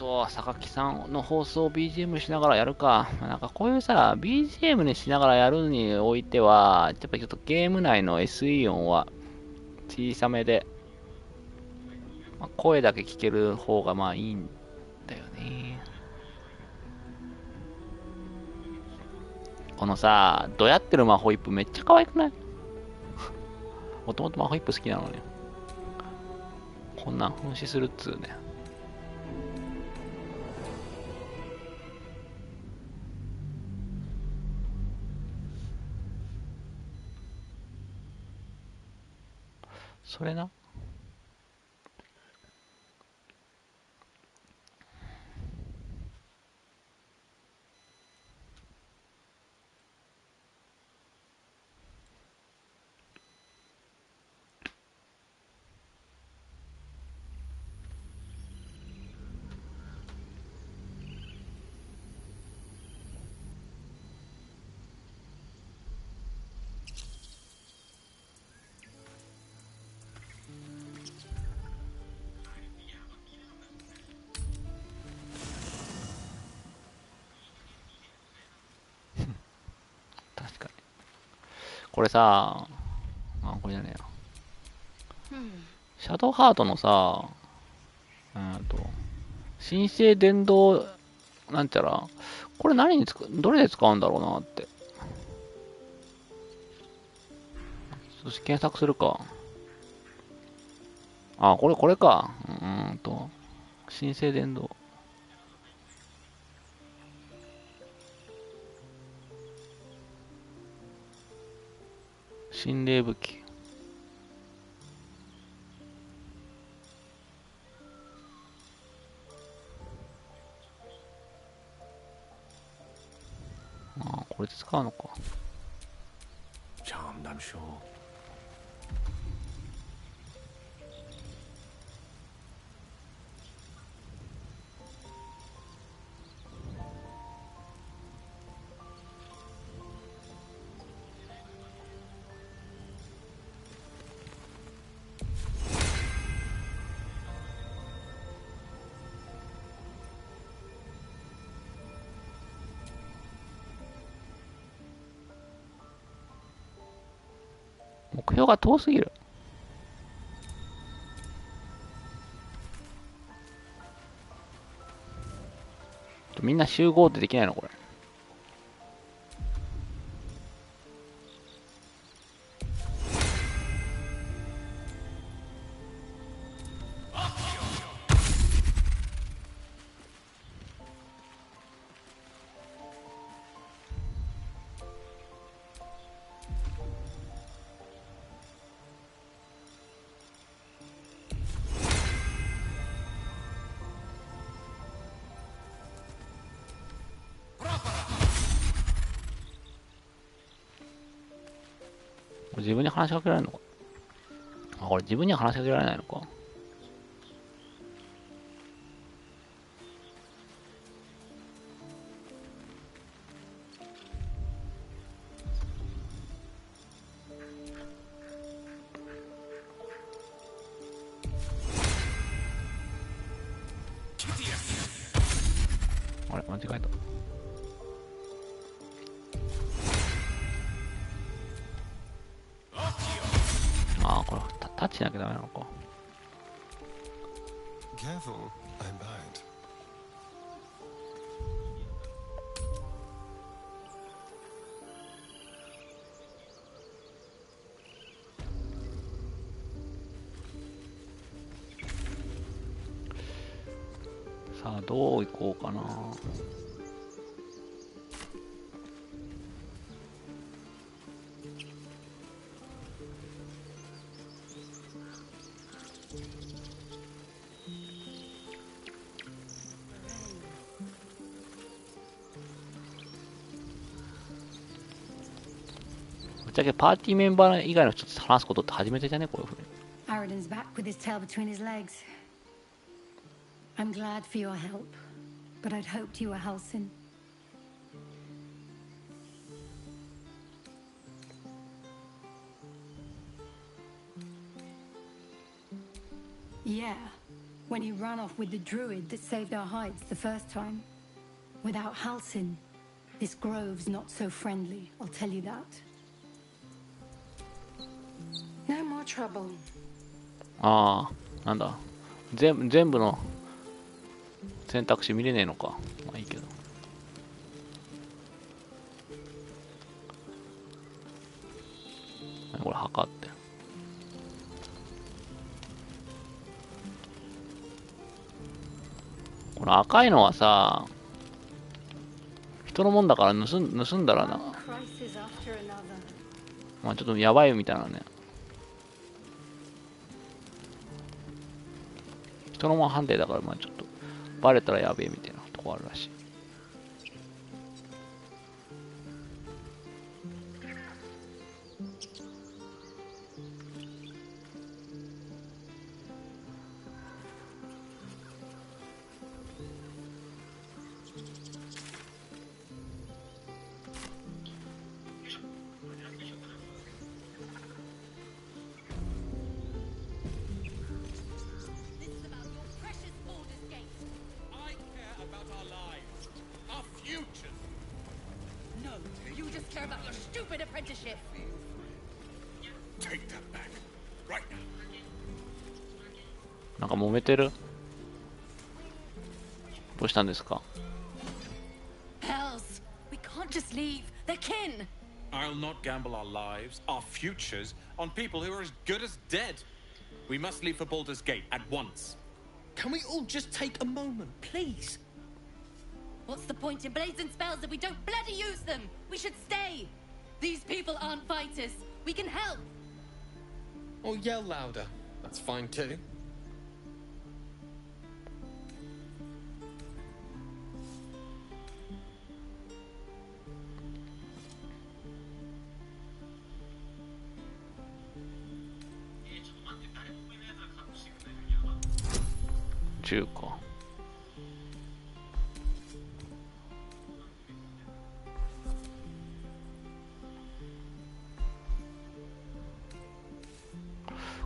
榊さんの放送を BGM しながらやるか。なんかこういうさ、BGM にしながらやるにおいては、やっぱりちょっとゲーム内の SE 音は小さめで、まあ、声だけ聞ける方がまあいいんだよね。このさ、どやってるマホイップめっちゃ可愛くない？もともとマホイップ好きなのに。こんなん噴死するっつうね。それな。確かに。これさ、これじゃねえよ。シャドウハートのさ、神聖伝導なんちゃら、これ何にどれで使うんだろうなって。そして検索するか。これか。神聖伝導。心霊武器。これで使うのか。Charmed, I'm sure. 目標が遠すぎる。みんな集合ってできないのこれ。自分に話しかけられるのか。これ自分には話しかけられないのか。あれ間違えた。これタッチしなきゃダメなのか。Careful, I'm bound. さあどう行こうかな。ぶっちゃけパーティーメンバー以外の人と話すことって初めてじゃねこういうふうに。Aradin's back with his tail between his legs. I'm glad for your help, but I'd hoped you were Halsin. Yeah, when he ran off with the druid that saved our hides the first time. Without Halsin, this grove's not so friendly, I'll tell you that. No more trouble. ああ、なんだ。全部の選択肢見れねえのか。まあいいけど。これ測って。この赤いのはさ、人のもんだから盗んだらな。まあちょっとやばいみたいなね。人のもん判定だから、まあちょっとバレたらやべえみたいなとこあるらしい。なんか揉めてる？どうしたんですか？ Hells, we can't just leave. They're kin. I'll not gamble our lives, our futures, on people who are as good as dead. We must leave for Baldur's Gate at once. Can we all just take a moment, please? What's the point in blazing spells if we don't bloody use them? We should stay. These people aren't fighters. We can help. Or yell louder. That's fine too. Juneか。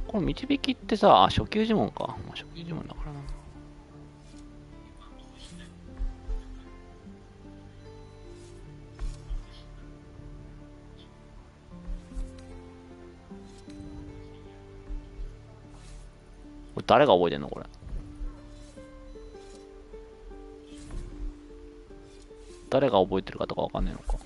この導きってさ、初級呪文か。まあ、初級呪文だからな。これ誰が覚えてんのこれ。誰が覚えてるかとかわかんないのか。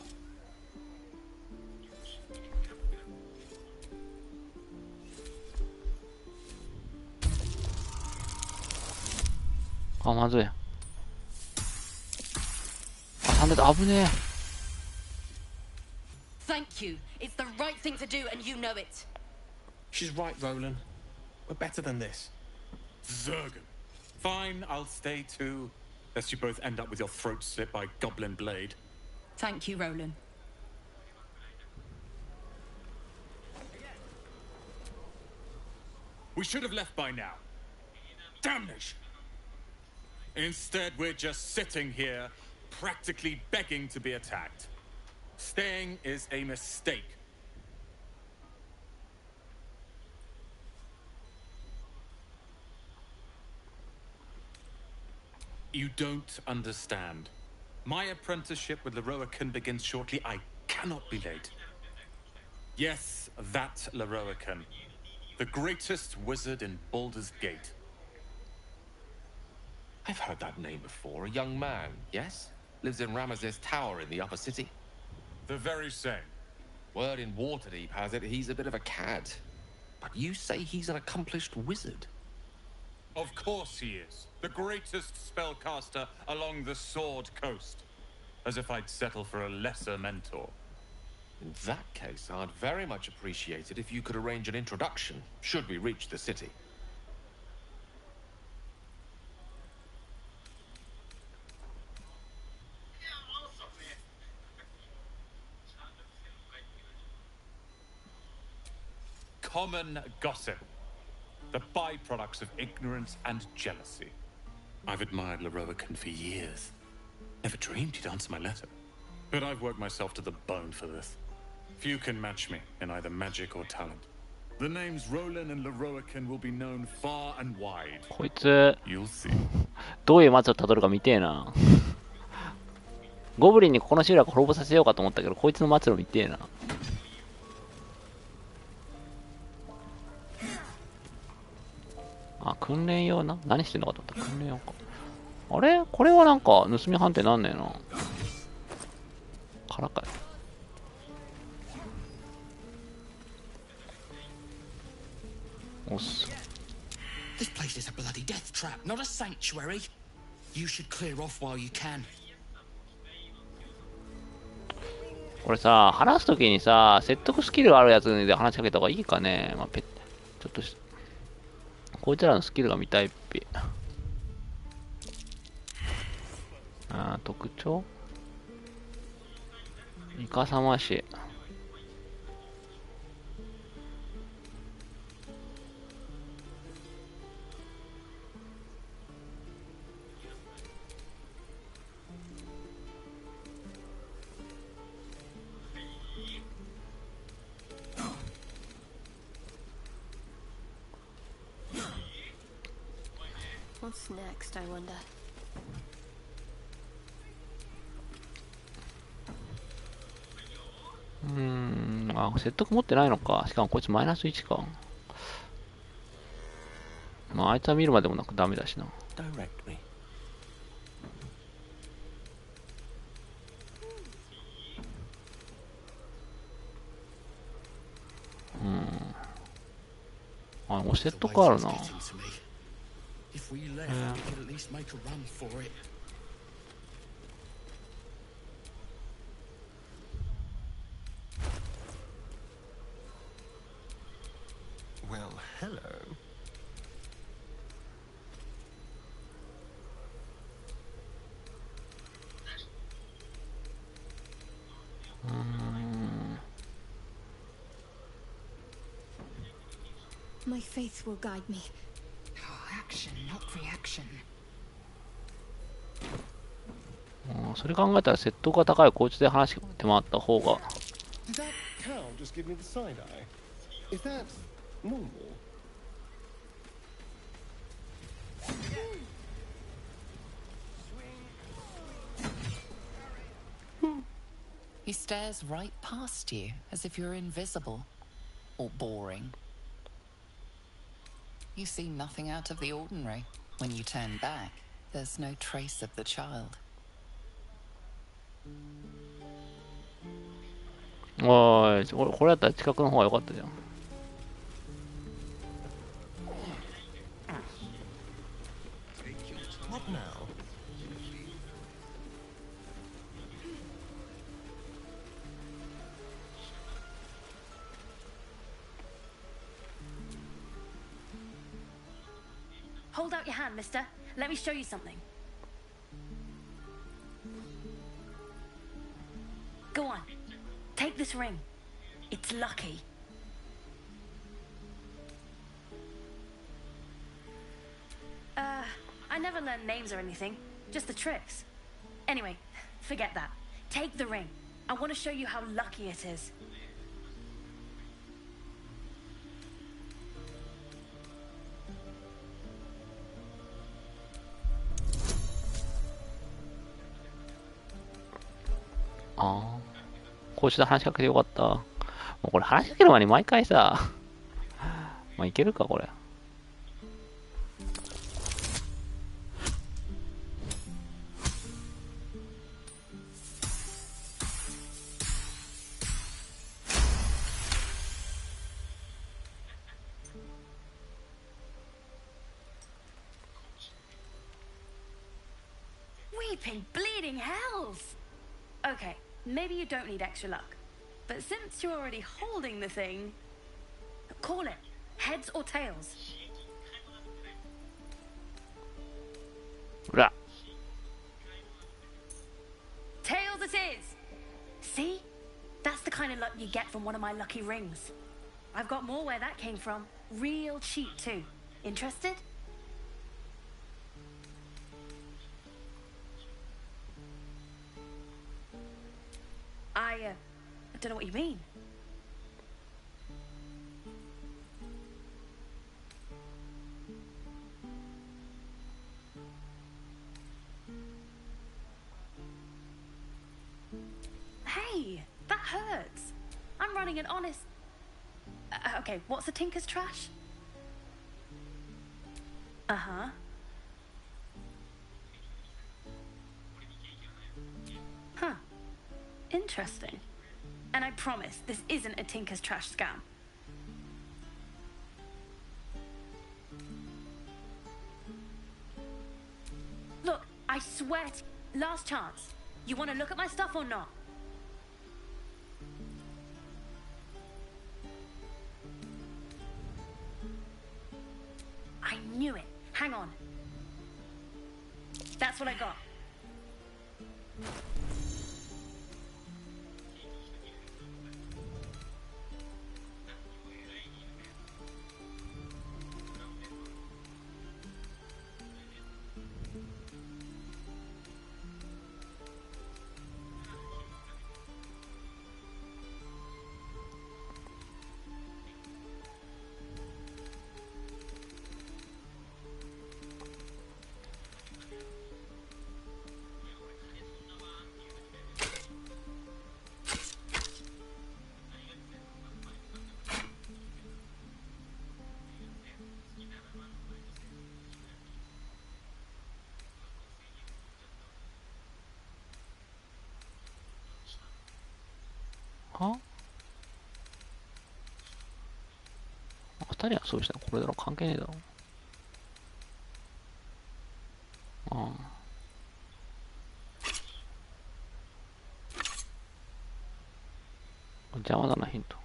あ、まずい。あ、3で危ねえ。Thank you. It's the right thing to do, and you know it. She's right, Roland. We're better than this. Zergan. Fine, I'll stay too. Lest you both end up with your throats slit by goblin blade. Thank you, Roland. We should have left by now. Damnation! Instead, we're just sitting here, practically begging to be attacked. Staying is a mistake. You don't understand. My apprenticeship with Leroican begins shortly. I cannot be late. Yes, that Leroican. The greatest wizard in Baldur's Gate. I've heard that name before. A young man, yes? Lives in Ramesses Tower in the upper city. The very same. Word in Waterdeep has it he's a bit of a cad. But you say he's an accomplished wizard. Of course he is. The greatest spellcaster along the Sword Coast. As if I'd settle for a lesser mentor. In that case, I'd very much appreciate it if you could arrange an introduction, should we reach the city. Common gossip. The byproducts of ignorance and jealousy. I've admired Leroican for years. Never dreamed he'd answer my letter. But I've worked myself to the bone for this. Few can match me in either magic or talent. The names Roland and Leroican will be known far and wide. こいつ You'll see. どういう末路をたどるか見てえな。ゴブリンにここの集落滅ぼさせようかと思ったけど、こいつの末路見てえな。あ、訓練用な。何してんのかと思った。訓練用か。あれこれはなんか盗み判定なんねえな。からかい。おっす。 This place is a bloody death trap, not a sanctuary. You should clear off while you can. これさ、話すときにさ、説得スキルがあるやつで話しかけた方がいいかね。まあ、ちょっとこいつらのスキルが見たいっぴ。特徴イカサマシ。What's next, I wonder? あ、説得持ってないのか。しかもこいつマイナス1か。まあ、あいつは見るまでもなくダメだしな。Direct me. あ、もう説得あるな。If we left, we could at least make a run for it. Well, hello. My faith will guide me. Action, not reaction. それ考えたら説得が高いこいつで話してもらった方が。 Did that cow just give me the side eye? Is that normal? He stares right past you, as if you're invisible. Or boring. You see nothing out of the ordinary. When you turn back, there's no trace of the child. おい、これだったら近くの方が良かったじゃん。What now? Hold out your hand, mister. Let me show you something. Go on. Take this ring. It's lucky. I never learned names or anything. Just the tricks. Anyway, forget that. Take the ring. I want to show you how lucky it is. Ah. こうして話しかけてよかった。もうこれ話しかける前に毎回さ、まあいけるかこれ。Weeping bleeding hells! Okay, maybe you don't need extra luck. But since you're already holding the thing, call it. Heads or tails? うら。 Tails it is! See? That's the kind of luck you get from one of my lucky rings. I've got more where that came from. Real cheap too. Interested? I don't know what you mean. hurts. I'm running an honest. Okay, what's a tinker's trash? Uh-huh. Huh. Interesting. And I promise this isn't a tinker's trash scam. Look, I swear to last chance. You want to look at my stuff or not? I knew it. Hang on. That's what I got.は二人はそうしたらこれだろ、関係ねえだろ。ああ。邪魔だな、ヒント。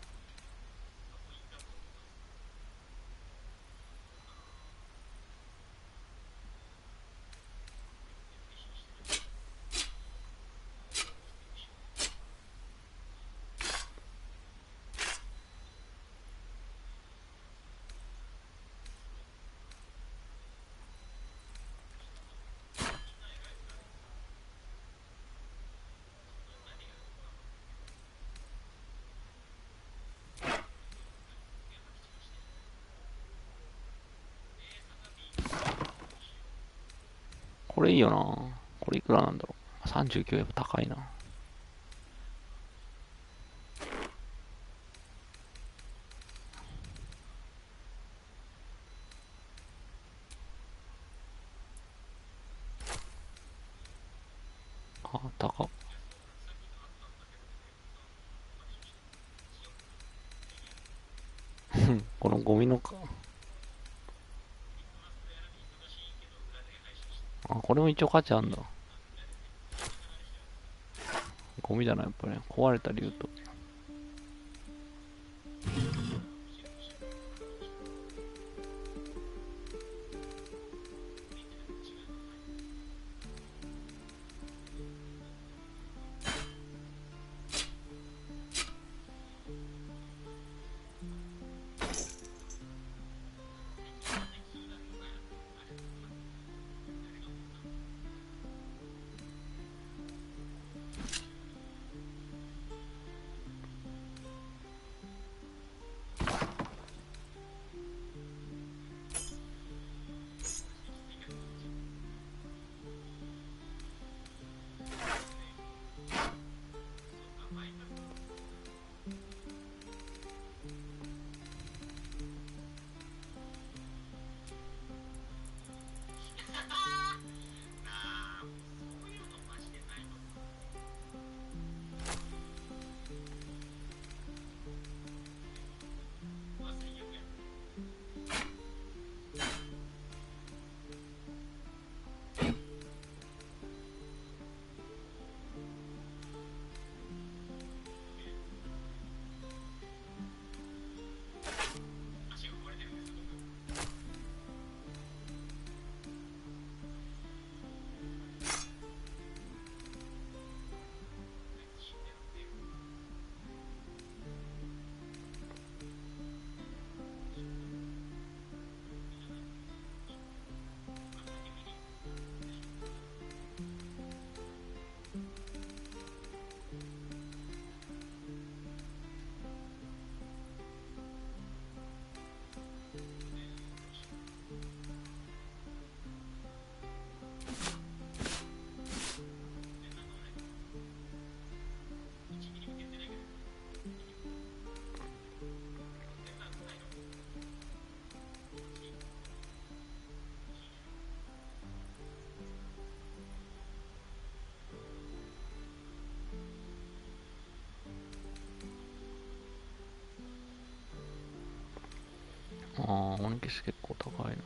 これいいよな。これいくらなんだろう。39やっぱ高いな。あ、高っ。このゴミのか。あ、これも一応価値あんだ。ゴミだな、やっぱり、ね。壊れた理由と。鬼消し結構高いな。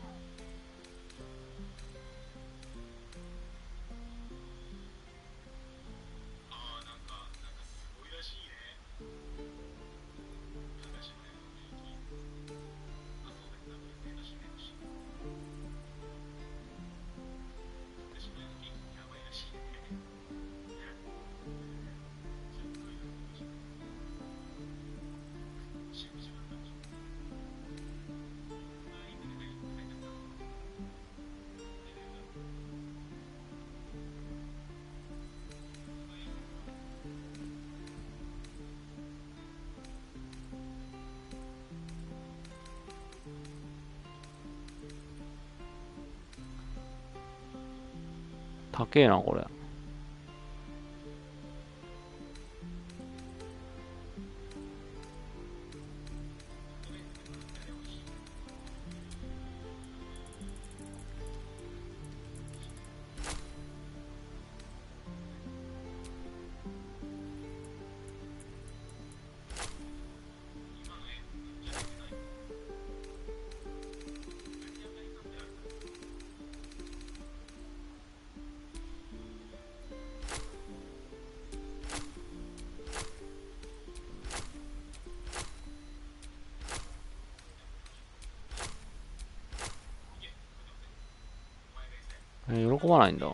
高えな、これ。喜ばないんだ。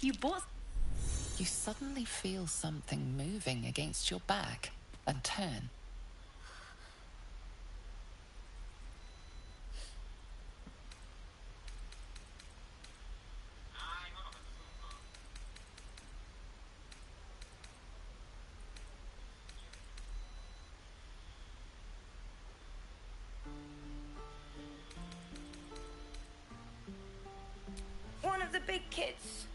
You bought. You suddenly feel something moving against your back and turn. One of the big kids.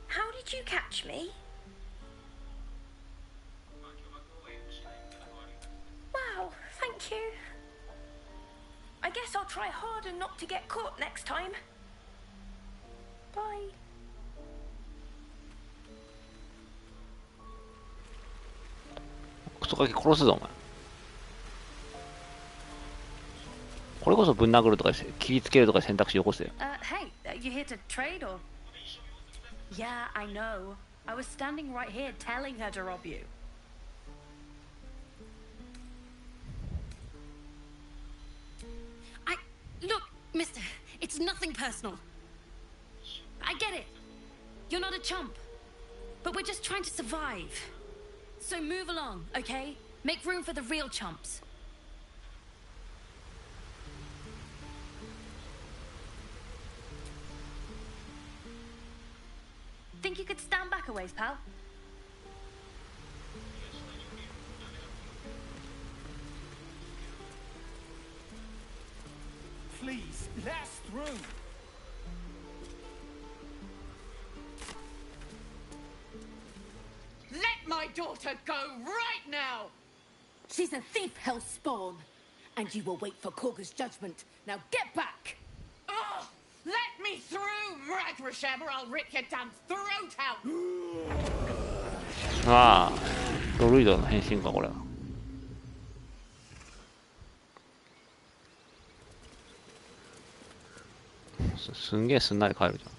How did you catch me? Wow, thank you. I guess I'll try harder not to get caught next time. Bye. クソガキ殺すぞ、お前。これこそぶん殴るとか切りつけるとか選択肢よこせよ。Hey, you here to trade or? Yeah, I know. I was standing right here telling her to rob you. Look, mister, it's nothing personal. I get it. You're not a chump. But we're just trying to survive. So move along, okay? Make room for the real chumps. Think you could stand back a ways, pal? Please, blast through. Let my daughter go right now! She's a thief, hellspawn. And you will wait for Korga's judgment. Now get back! Oh, let me through, Ragrasham, or I'll rip your damn throat out! ああ、ドルイドの変身か、これは。すんげえすんなり帰るじゃん。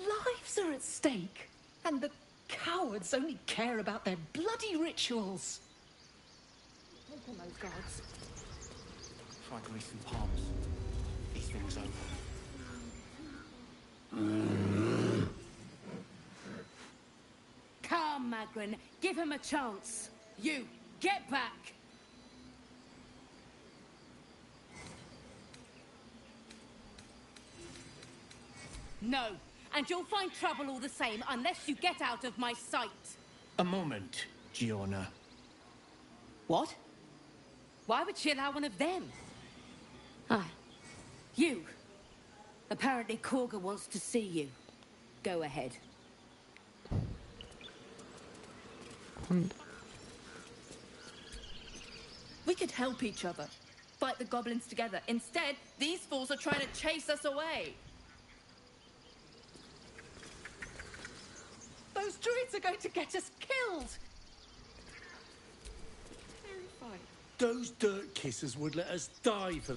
Lives are at stake, and the cowards only care about their bloody rituals. Take on those guards. Try greasing palms. This thing's over. Come, Magrin, give him a chance. You, get back. No, and you'll find trouble all the same unless you get out of my sight. A moment, Giona. What? Why would she allow one of them? Ah, you. Apparently Korga wants to see you. Go ahead. We could help each other, fight the goblins together. Instead, these fools are trying to chase us away. Those druids are going to get us killed. Terrified. Those dirt kissers would let us die for...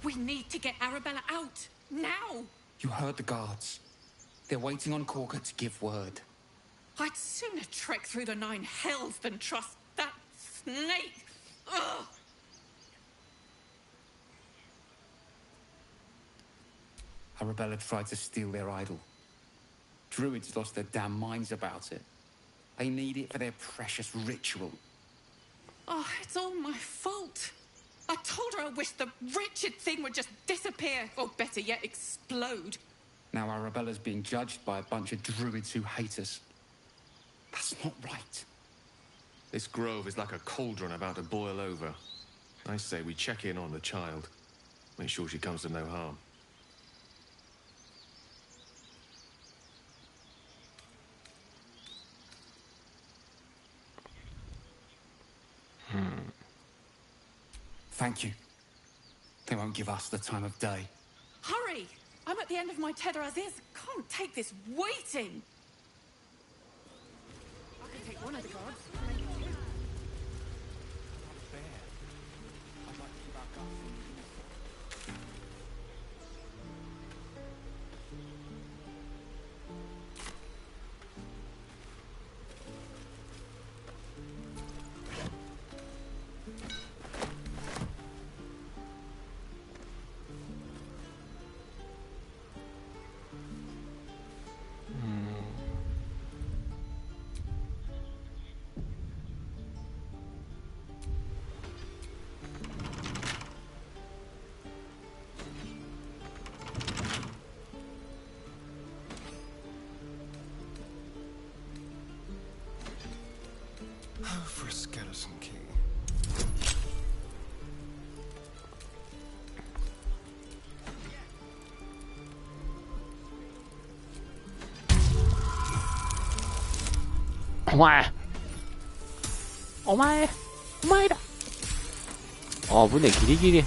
We need to get Arabella out now. You heard the guards. They're waiting on Korga to give word. I'd sooner trek through the 9 hells than trust that snake. Ugh. Arabella tried to steal their idol. Druids lost their damn minds about it. They need it for their precious ritual. Oh, it's all my fault. I told her I wished the wretched thing would just disappear, or better yet, explode. Now Arabella's being judged by a bunch of druids who hate us. That's not right. This grove is like a cauldron about to boil over. I say we check in on the child. Make sure she comes to no harm. Thank you. They won't give us the time of day. Hurry! I'm at the end of my tether as is. Can't take this waiting. I can take one of the guards. For a skeleton key.お前だ。あ、危ねえ、ギリギリ。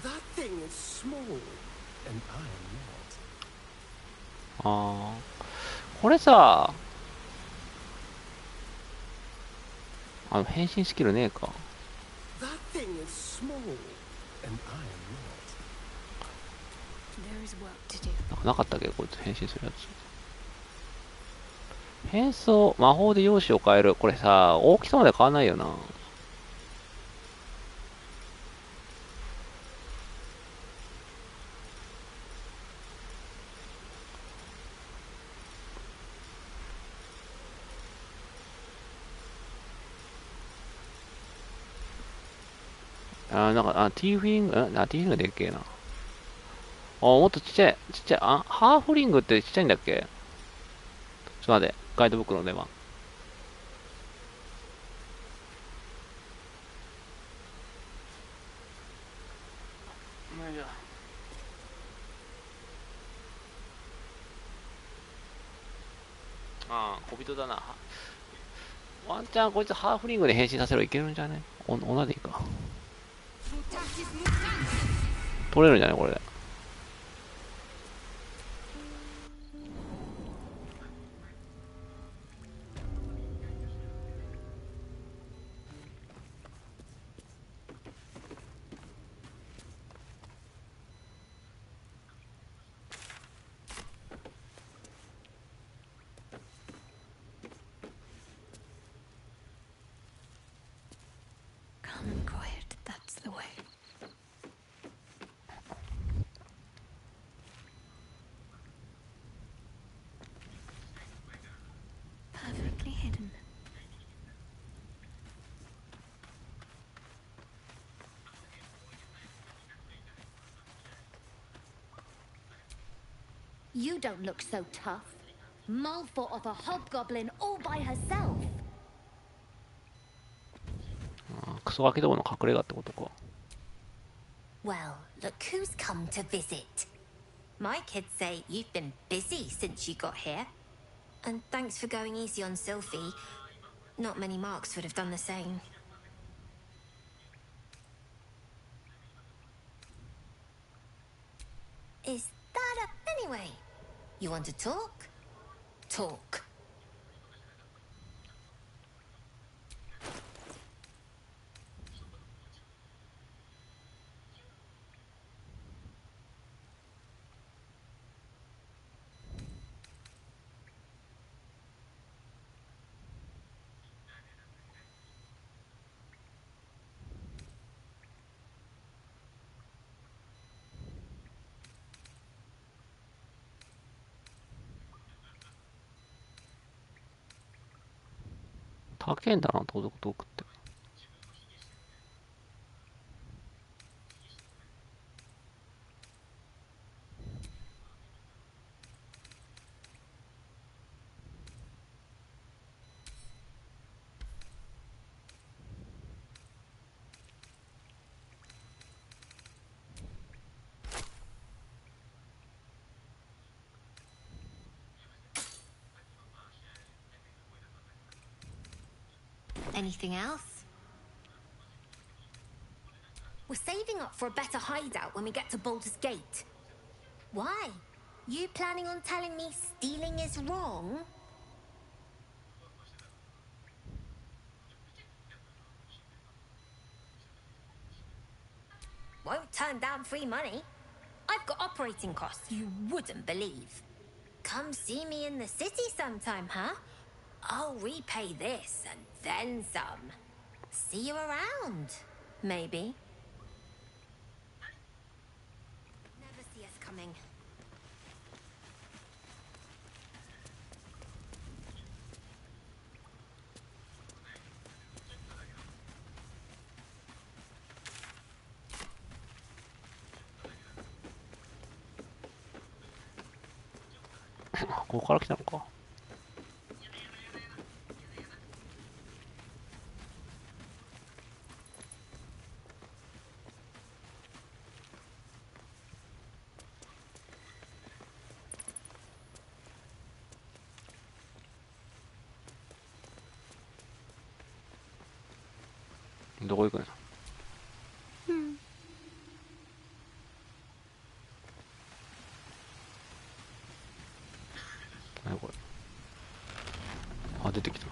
That thing is small, and I am not. あー、これさ、変身スキルねえか。 That thing is small, and I am not. There is work to do. なんかなかったっけ、こいつ変身するやつ。変装、魔法で容姿を変える。これさ、大きさまで変わんないよな。なんか、ティーフィング、ティーフィングでっけえな。もっとちっちゃい、ちっちゃい、ハーフリングってちっちゃいんだっけ？ちょっと待って、ガイドブックの出番。小人だな。ワンチャンこいつハーフリングで変身させろいけるんじゃね？女でいいか。取れるんじゃないこれで。Calm and quiet, that's the way. Perfectly hidden. You don't look so tough. Mull fought off a hobgoblin all by herself. クソガキどもの隠れ家ってことか。Well, look who's come to visit. My kids say you've been busy since you got here. And thanks for going easy on Sylphie. Not many marks would have done the same. Is that up anyway? You want to talk? Talk.高えんだな、盗賊トークって。Anything else? We're saving up for a better hideout when we get to Baldur's Gate. Why? You planning on telling me stealing is wrong? Won't turn down free money. I've got operating costs you wouldn't believe. Come see me in the city sometime, huh? I'll repay this and then some. See you around, maybe. Never see us coming. .ここから来たのか。どこ行くんや。何これ。出てきた。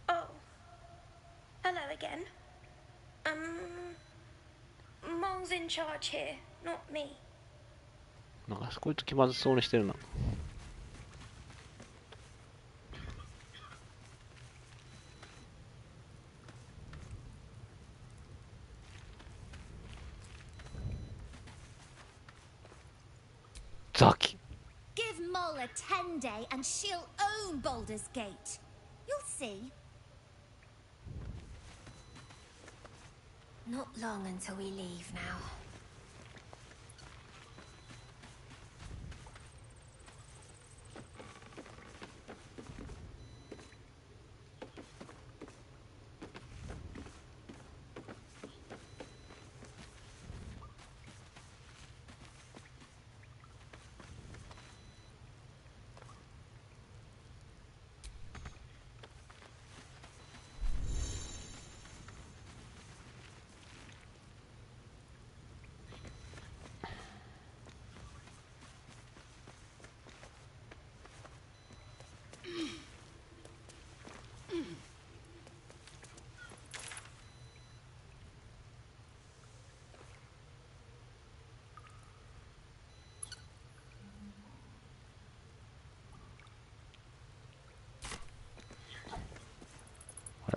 Oh. Hello again. Mole's in charge here, not me. なんかこいつ気まずそうにしてるな。Mole a 10-day and she'll own Baldur's Gate. You'll see. Not long until we leave now.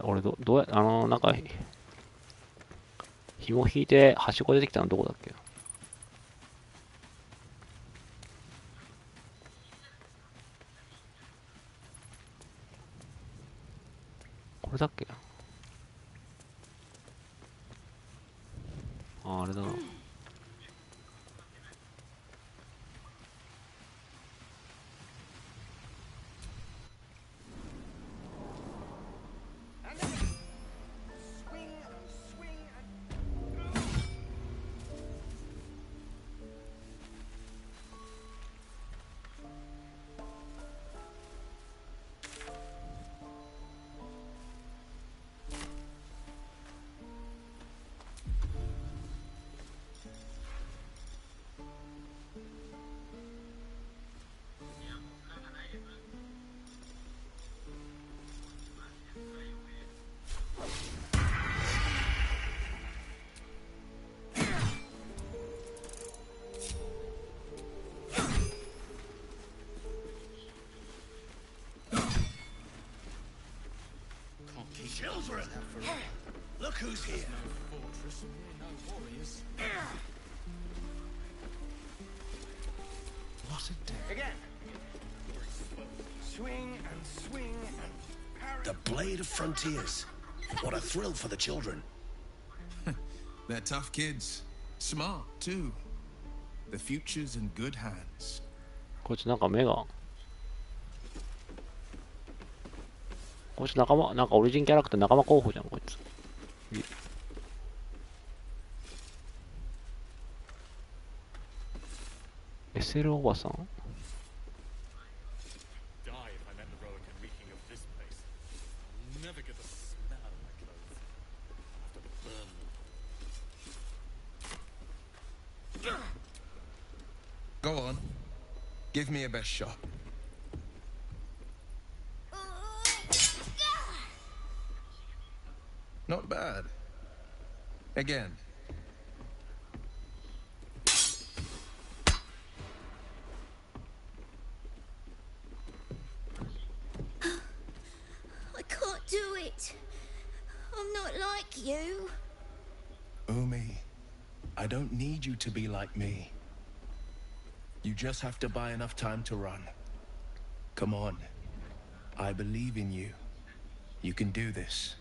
俺どうや、なんか、紐引いて、はしご出てきたのどこだっけ？これだっけ？あれだな。Children! Look who's here! What a day. Again! Swing and swing and parry. The Blade of Frontiers. What a thrill for the children. They're tough kids. Smart, too. The future's in good hands. こいつなんか目が。こいつ仲間、なんかオリジンキャラクター仲間候補じゃん、こいつ。SL おばさん？Go on. Give me your best shot. Not bad. Again. I can't do it. I'm not like you. Umi, I don't need you to be like me. You just have to buy enough time to run. Come on. I believe in you. You can do this.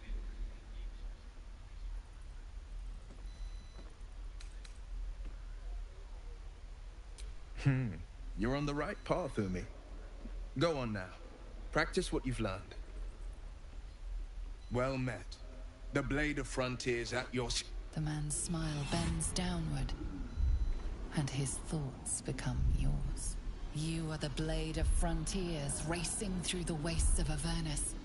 You're on the right path, Umi. Go on now. Practice what you've learned. Well met. The Blade of Frontiers at your... The man's smile bends downward, and his thoughts become yours. You are the Blade of Frontiers, racing through the wastes of Avernus.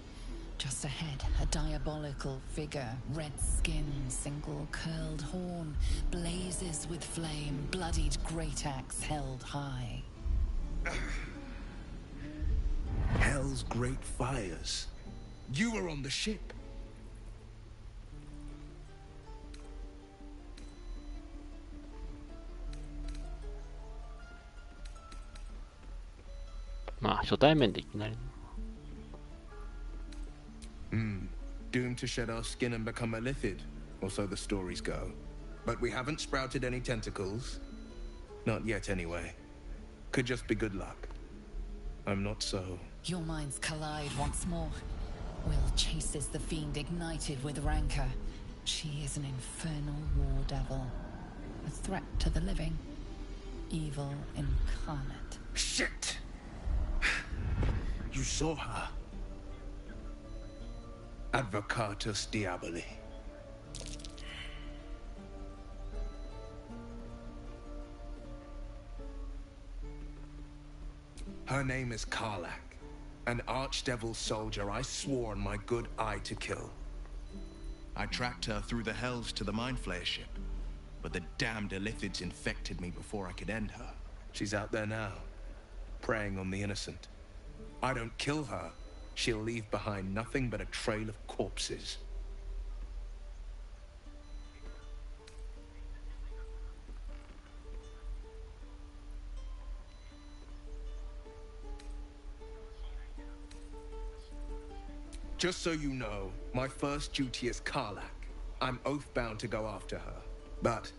Just ahead, a diabolical figure, red skin, single curled horn, blazes with flame, bloodied great axe held high. Hell's great fires. You were on the ship. Doomed to shed our skin and become a lithid, or so the stories go. But we haven't sprouted any tentacles. Not yet, anyway. Could just be good luck. I'm not so. Your minds collide once more. Will chases the fiend ignited with rancor. She is an infernal war devil. A threat to the living. Evil incarnate. Shit! You saw her. Advocatus Diaboli. Her name is Karlak, an archdevil soldier I swore on my good eye to kill. I tracked her through the hells to the Mind Flayer ship, but the damned Illithids infected me before I could end her. She's out there now, preying on the innocent. I don't kill her, she'll leave behind nothing but a trail of corpses. Just so you know, my first duty is Karlak. I'm oath-bound to go after her. But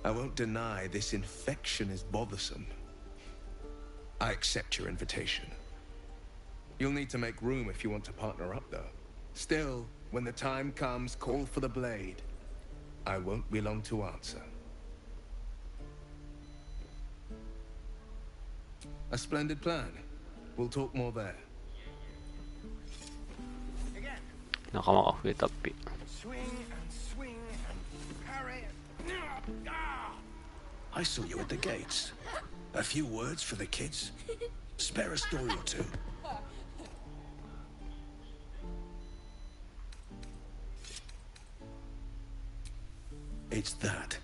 I won't deny this infection is bothersome. I accept your invitation. You'll need to make room if you want to partner up, though. Still, when the time comes, call for the blade. I won't be long to answer. A splendid plan. We'll talk more there. 仲間が増えたっぴ。 I saw you at the gates. A few words for the kids. Spare a story or two. It's that,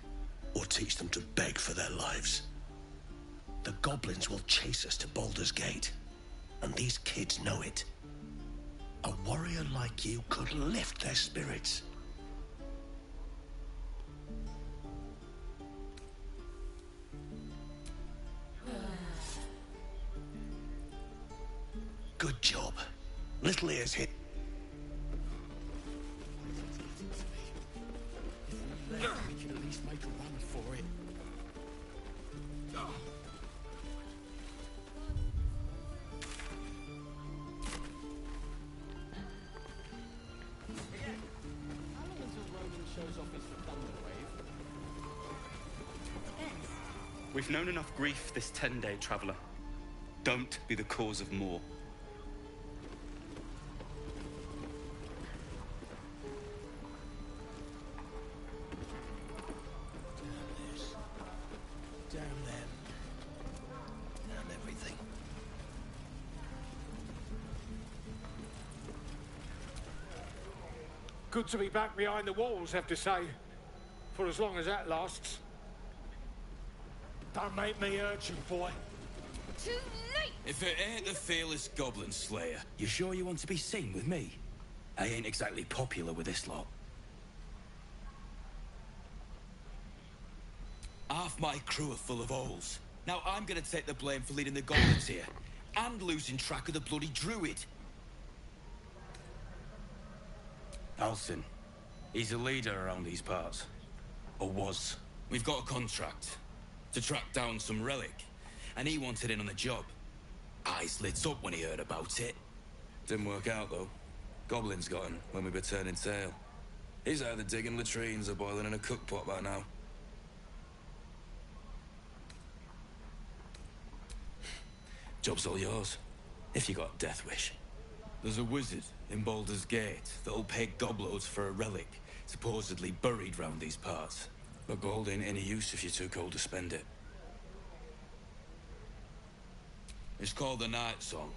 or teach them to beg for their lives. The goblins will chase us to Baldur's Gate, and these kids know it. A warrior like you could lift their spirits. Good job. Little ears hit. We can at least make a run for it. We've known enough grief this 10-day traveler. Don't be the cause of more. Damn this. Damn them. Damn everything. Good to be back behind the walls, have to say. For as long as that lasts. Don't make me urgent, boy. Too late! If it ain't the fearless Goblin Slayer, you sure you want to be seen with me? I ain't exactly popular with this lot. Half my crew are full of holes. Now I'm gonna take the blame for leading the goblins here, and losing track of the bloody druid. Alcin. He's a leader around these parts. Or was. We've got a contract to track down some relic, and he wanted in on the job. Eyes lit up when he heard about it. Didn't work out, though. Goblins got him when we were turning tail. He's either digging latrines or boiling in a cookpot by now. Job's all yours, if you got a death wish. There's a wizard in Baldur's Gate that'll pay gobloads for a relic, supposedly buried round these parts. But gold ain't any use if you're too cold to spend it. It's called the Night Song.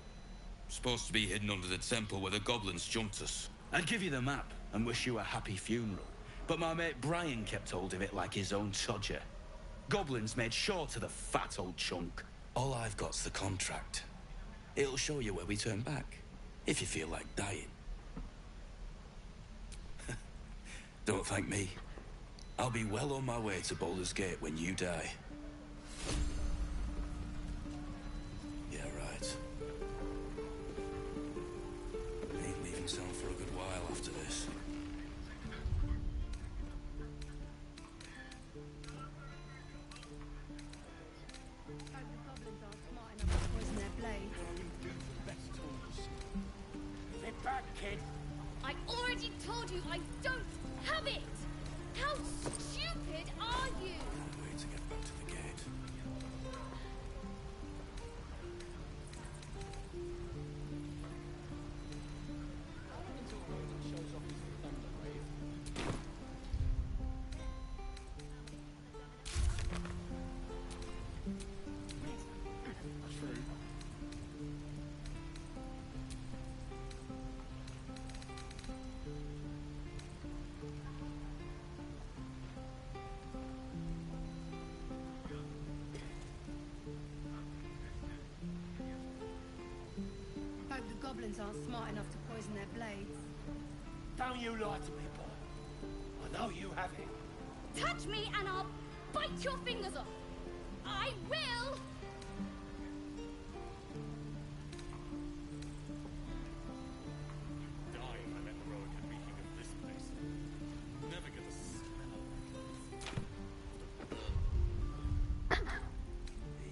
Supposed to be hidden under the temple where the goblins jumped us. I'd give you the map and wish you a happy funeral, but my mate Brian kept hold of it like his own todger. Goblins made sure to the fat old chunk. All I've got's the contract. It'll show you where we turn back, if you feel like dying. Don't thank me. I'll be well on my way to Baldur's Gate when you die. Yeah, right. Ain't leaving town for a good while after this. Hope the goblins aren't smart enough to poison their blades. goblins aren't smart enough to poison their blades. Don't you lie to me, boy. I know you have it. Touch me and I'll bite your fingers off. I will. Die if I let the Rowan be king of this place. Never get a smell.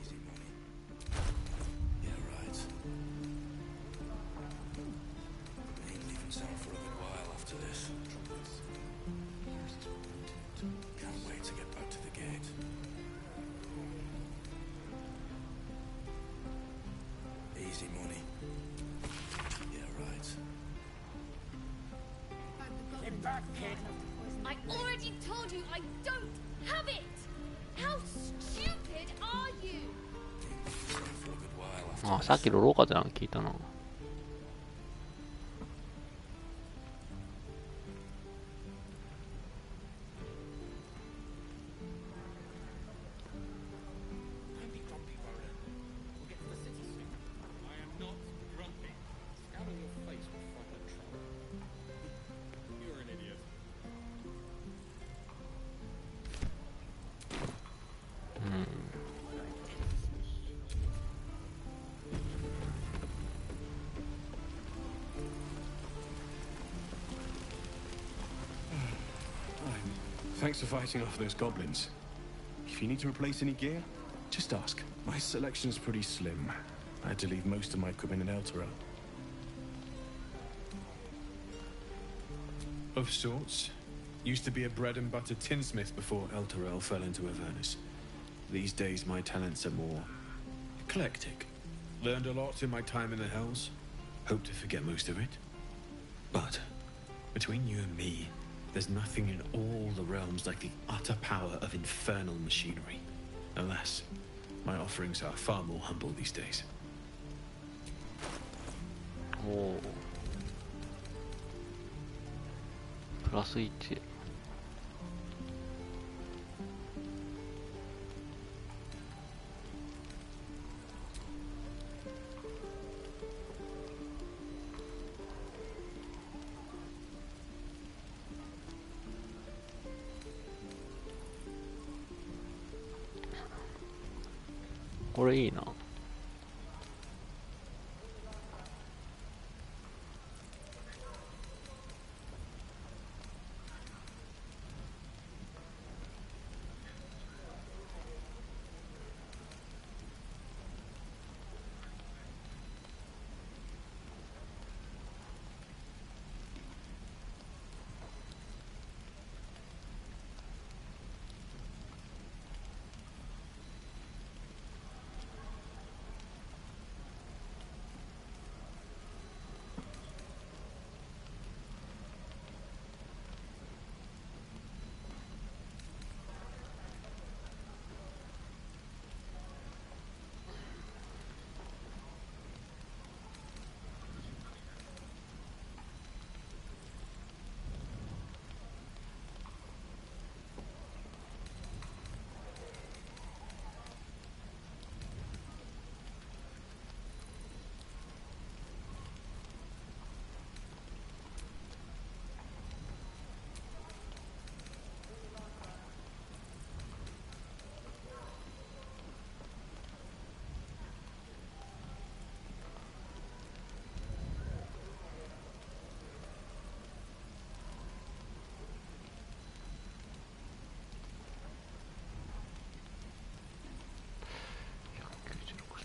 Easy money. Yeah, right. Ain't leaving town for a good while after this. Can't wait to get back to the gate. Easy money. Yeah, right. Get back, kid. I already told you I don't have it. How stupid are you? For a good while after あ、さっきの廊下でなんか聞いたな。Don't be grumpy, Roland. We'll get to the city soon. I am not grumpy. Scout on your face will find the trouble. You're an idiot. Thanks for fighting off those goblins. If you need to replace any gear, just ask. My selection's pretty slim. I had to leave most of my equipment in Elturel. Of sorts. Used to be a bread and butter tinsmith before Elturel fell into Avernus. These days my talents are more eclectic. Learned a lot in my time in the Hells. Hope to forget most of it. But between you and me, there's nothing in all the realms like the utter power of infernal machinery. Alas, my offerings are far more humble these days. おお。プラス1。これいいな。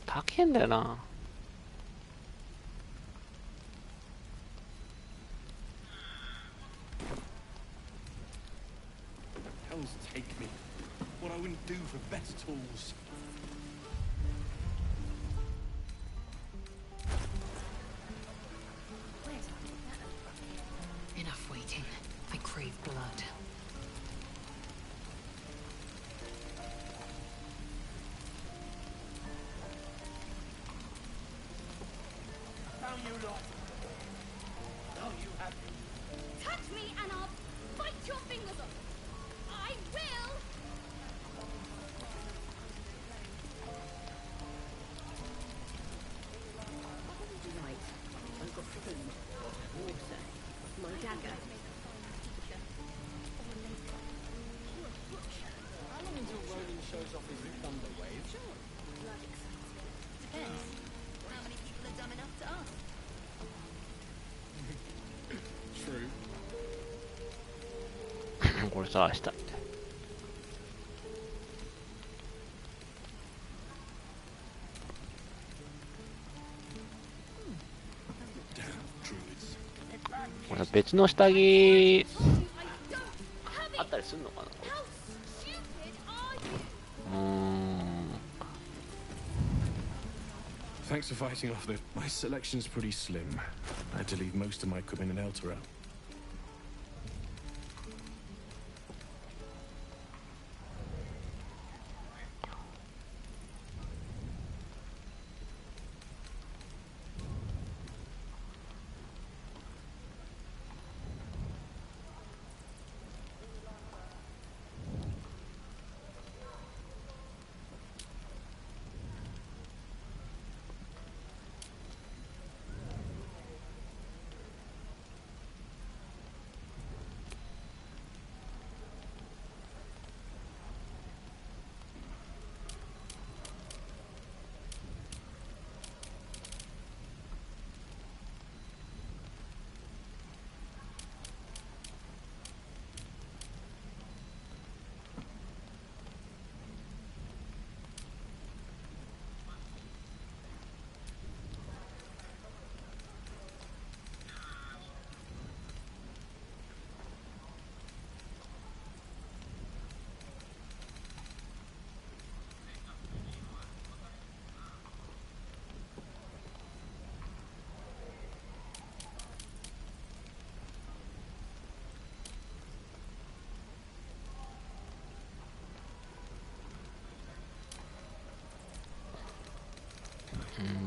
高えんだよな。Hells take me. What I wouldn't do for better tools. Enough waiting. I crave blood. Don't you lie. No, you have it. Touch me and I'll bite your fingers off. I will. Right. Don't これ探したい。これ別の下着あったりするのかな。Thanks for fighting off the... My selection's pretty slim. I had to leave most of my equipment in Elturel.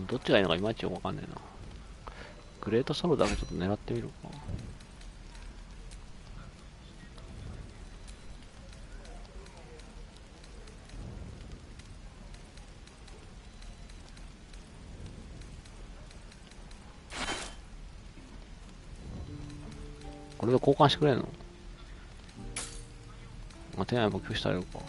どっちがいいのかいまいちよくわかんねえな。グレートソロだけちょっと狙ってみるか。これで交換してくれんの？まあ、手配も拒否されるか。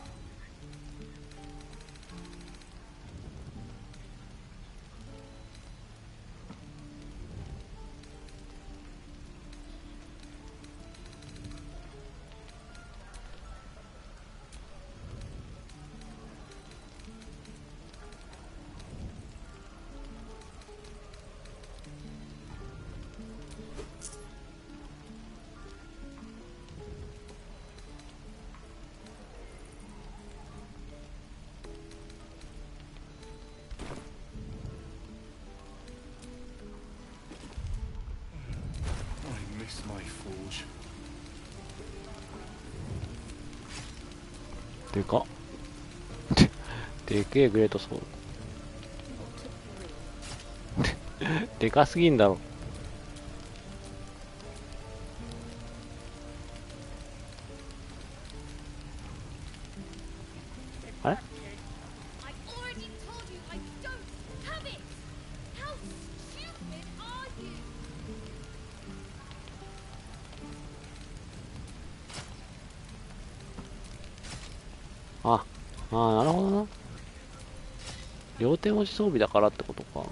でかっでけえグレートソウルでかすぎんだろ。あれなるほどな。両手持ち装備だからってことか。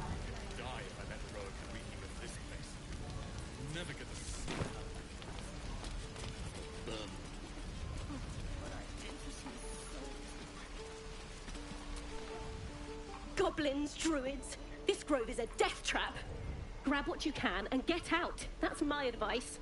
Goblins, druids, this grove is a death trap. Grab what you can and get out. That's my advice.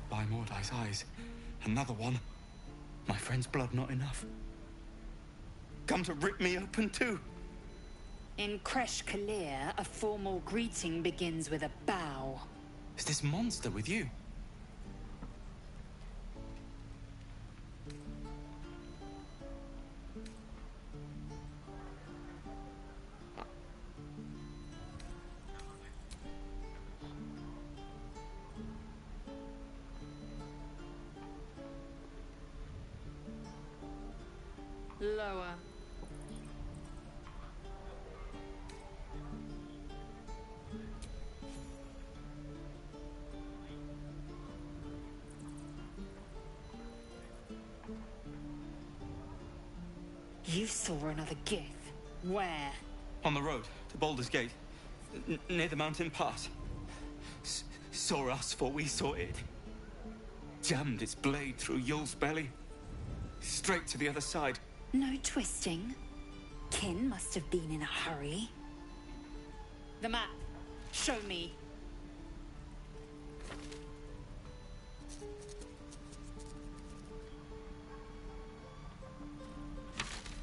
By Mordai's eyes, another one. My friend's blood not enough. Come to rip me open too. In Kresh Kalir, a formal greeting begins with a bow. Is this monster with you? Lower. You saw another gith. Where? On the road to Baldur's Gate, near the mountain pass. Saw us before we saw it. Jammed its blade through Yul's belly. Straight to the other side. No twisting. Kin must have been in a hurry. The map. Show me.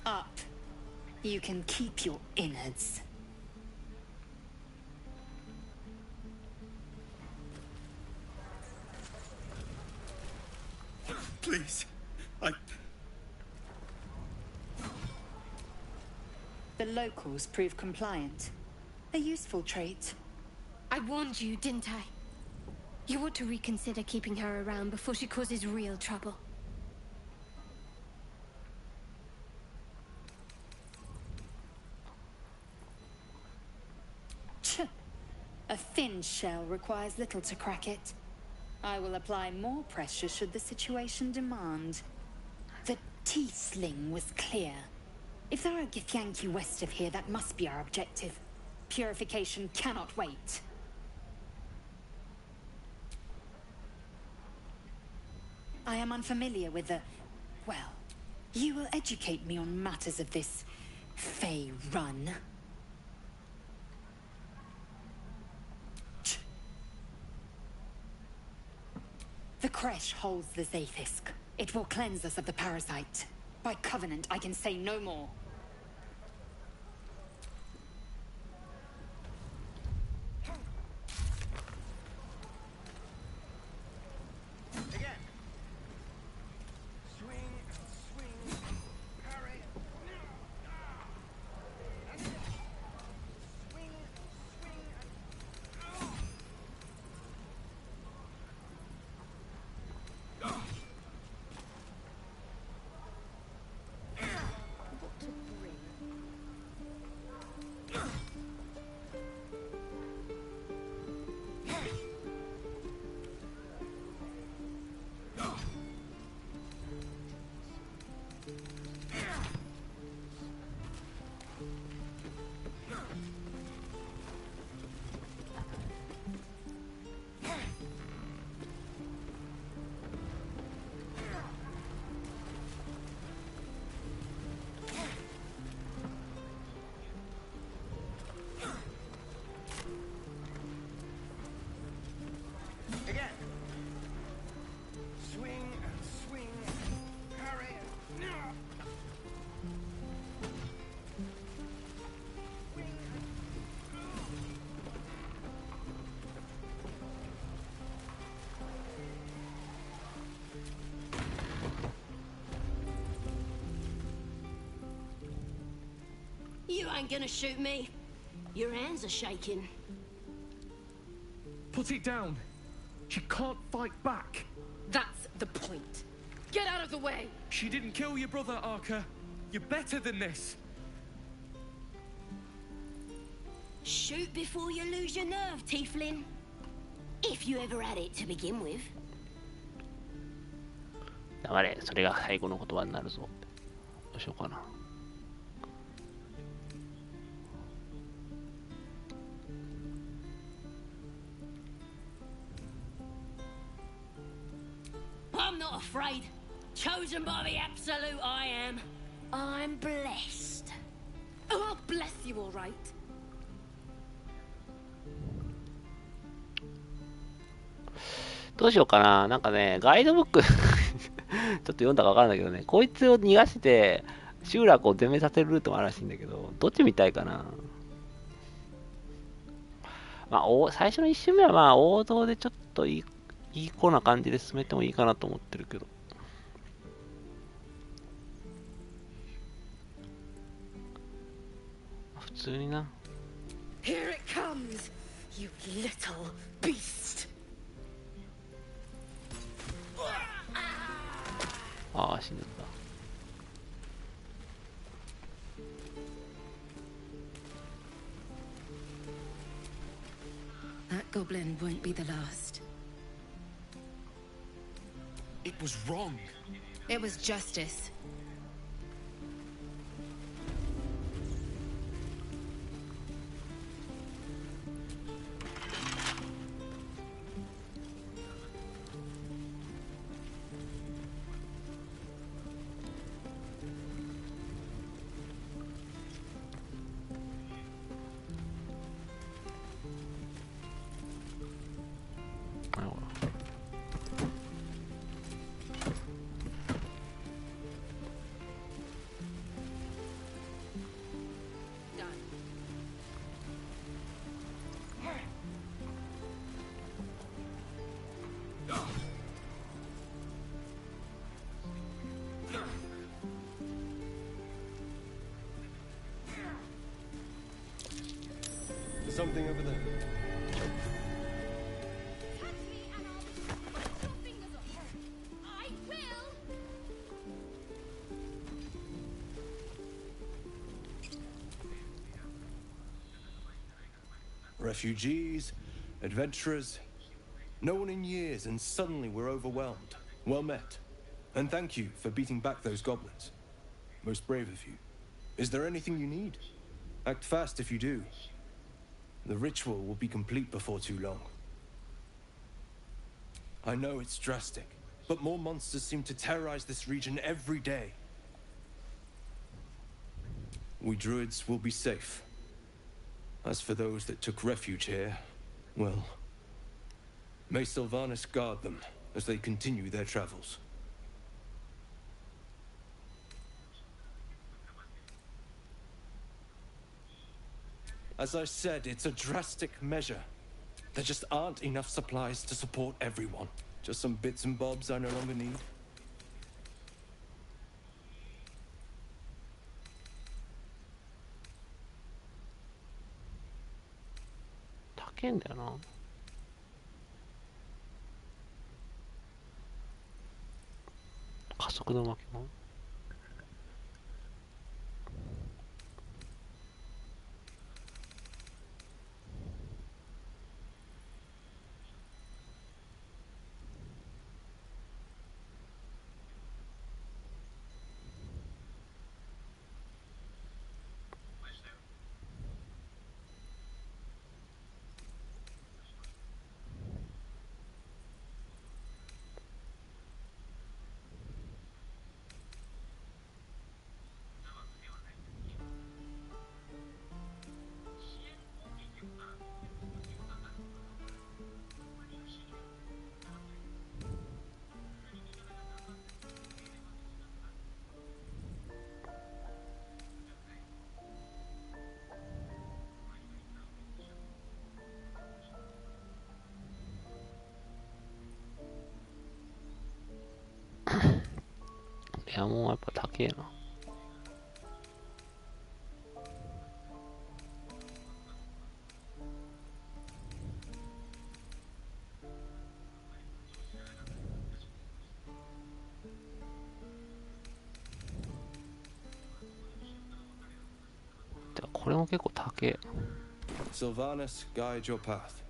Up. You can keep your innards. Please, The locals prove compliant. A useful trait. I warned you, didn't I? You ought to reconsider keeping her around before she causes real trouble. A thin shell requires little to crack it. I will apply more pressure should the situation demand. The T-sling was clear. If there are Githyanki west of here, that must be our objective. Purification cannot wait. I am unfamiliar with the... Well, you will educate me on matters of this Fey run. The creche holds the Zaithisk. It will cleanse us of the parasite. By covenant, I can say no more. You ain't gonna shoot me. Your hands are shaking. Put it down. She can't fight back. That's the point. Get out of the way! She didn't kill your brother, Arca. You're better than this. Shoot before you lose your nerve, Tiefling. If you ever had it to begin with. 黙れ、それが最後の言葉になるぞ。どうしようかな。I'm not afraid. Chosen by the absolute I am. I'm blessed. Oh, I'll bless you, all right. どうしようかな。なんかね、ガイドブックちょっと読んだかわからないけどね、こいつを逃がして集落を全滅させるルートもあるらしいんだけど、どっち見たいかな。まあ、最初の1周目はまあ王道でちょっといい子な感じで進めてもいいかなと思ってるけど。普通にな。Here it comes, you little beast. ああ、死んじゃった。That goblin won't be the last. It was wrong. It was justice. something over there. I will. Refugees, adventurers, no one in years, and suddenly we're overwhelmed. Well met. And thank you for beating back those goblins. Most brave of you. Is there anything you need? Act fast if you do. The ritual will be complete before too long. I know it's drastic, but more monsters seem to terrorize this region every day. We druids will be safe. As for those that took refuge here, well, may Sylvanas guard them as they continue their travels. As I said, it's a drastic measure. There just aren't enough supplies to support everyone. Just some bits and bobs I no longer need.高いんだよな。加速度巻きも。レアモンはやっぱ高えな。これも結構高え。Sylvanas, guide your path.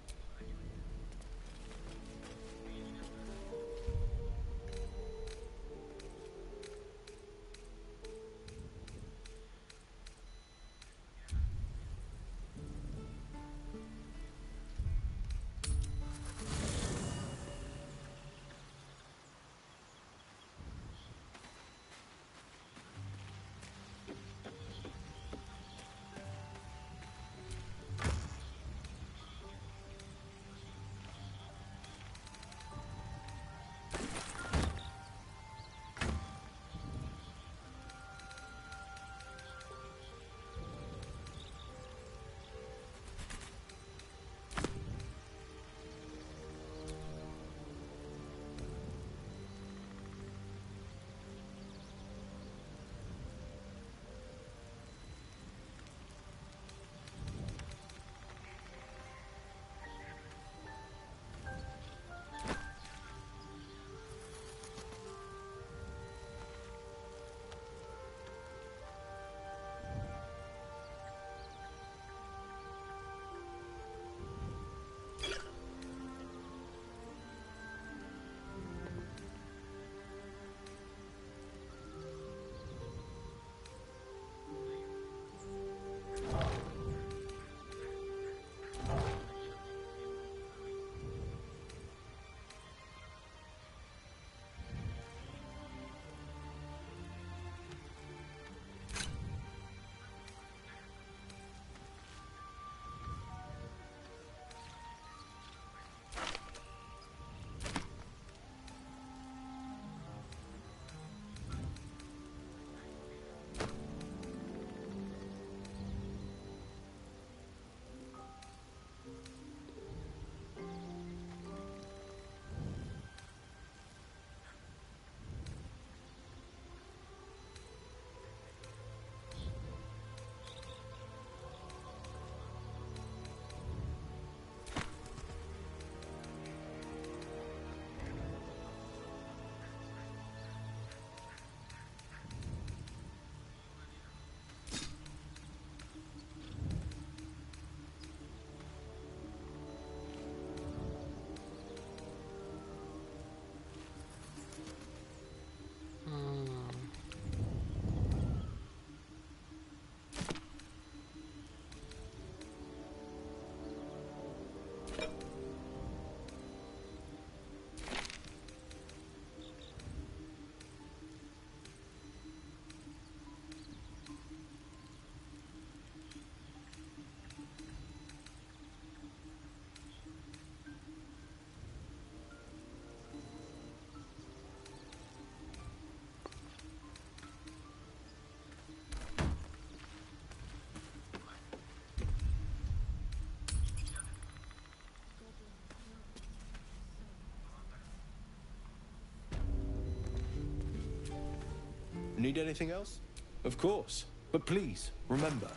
Need anything else? Of course. But please, remember.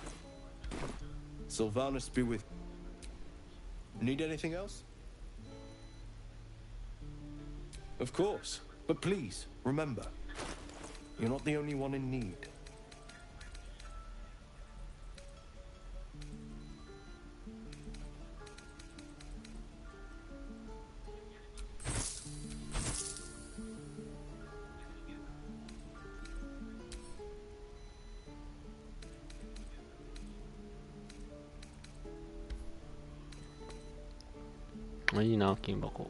Sylvanus be with... Need anything else? Of course. But please, remember. You're not the only one in need. Ah, いいな、金箱。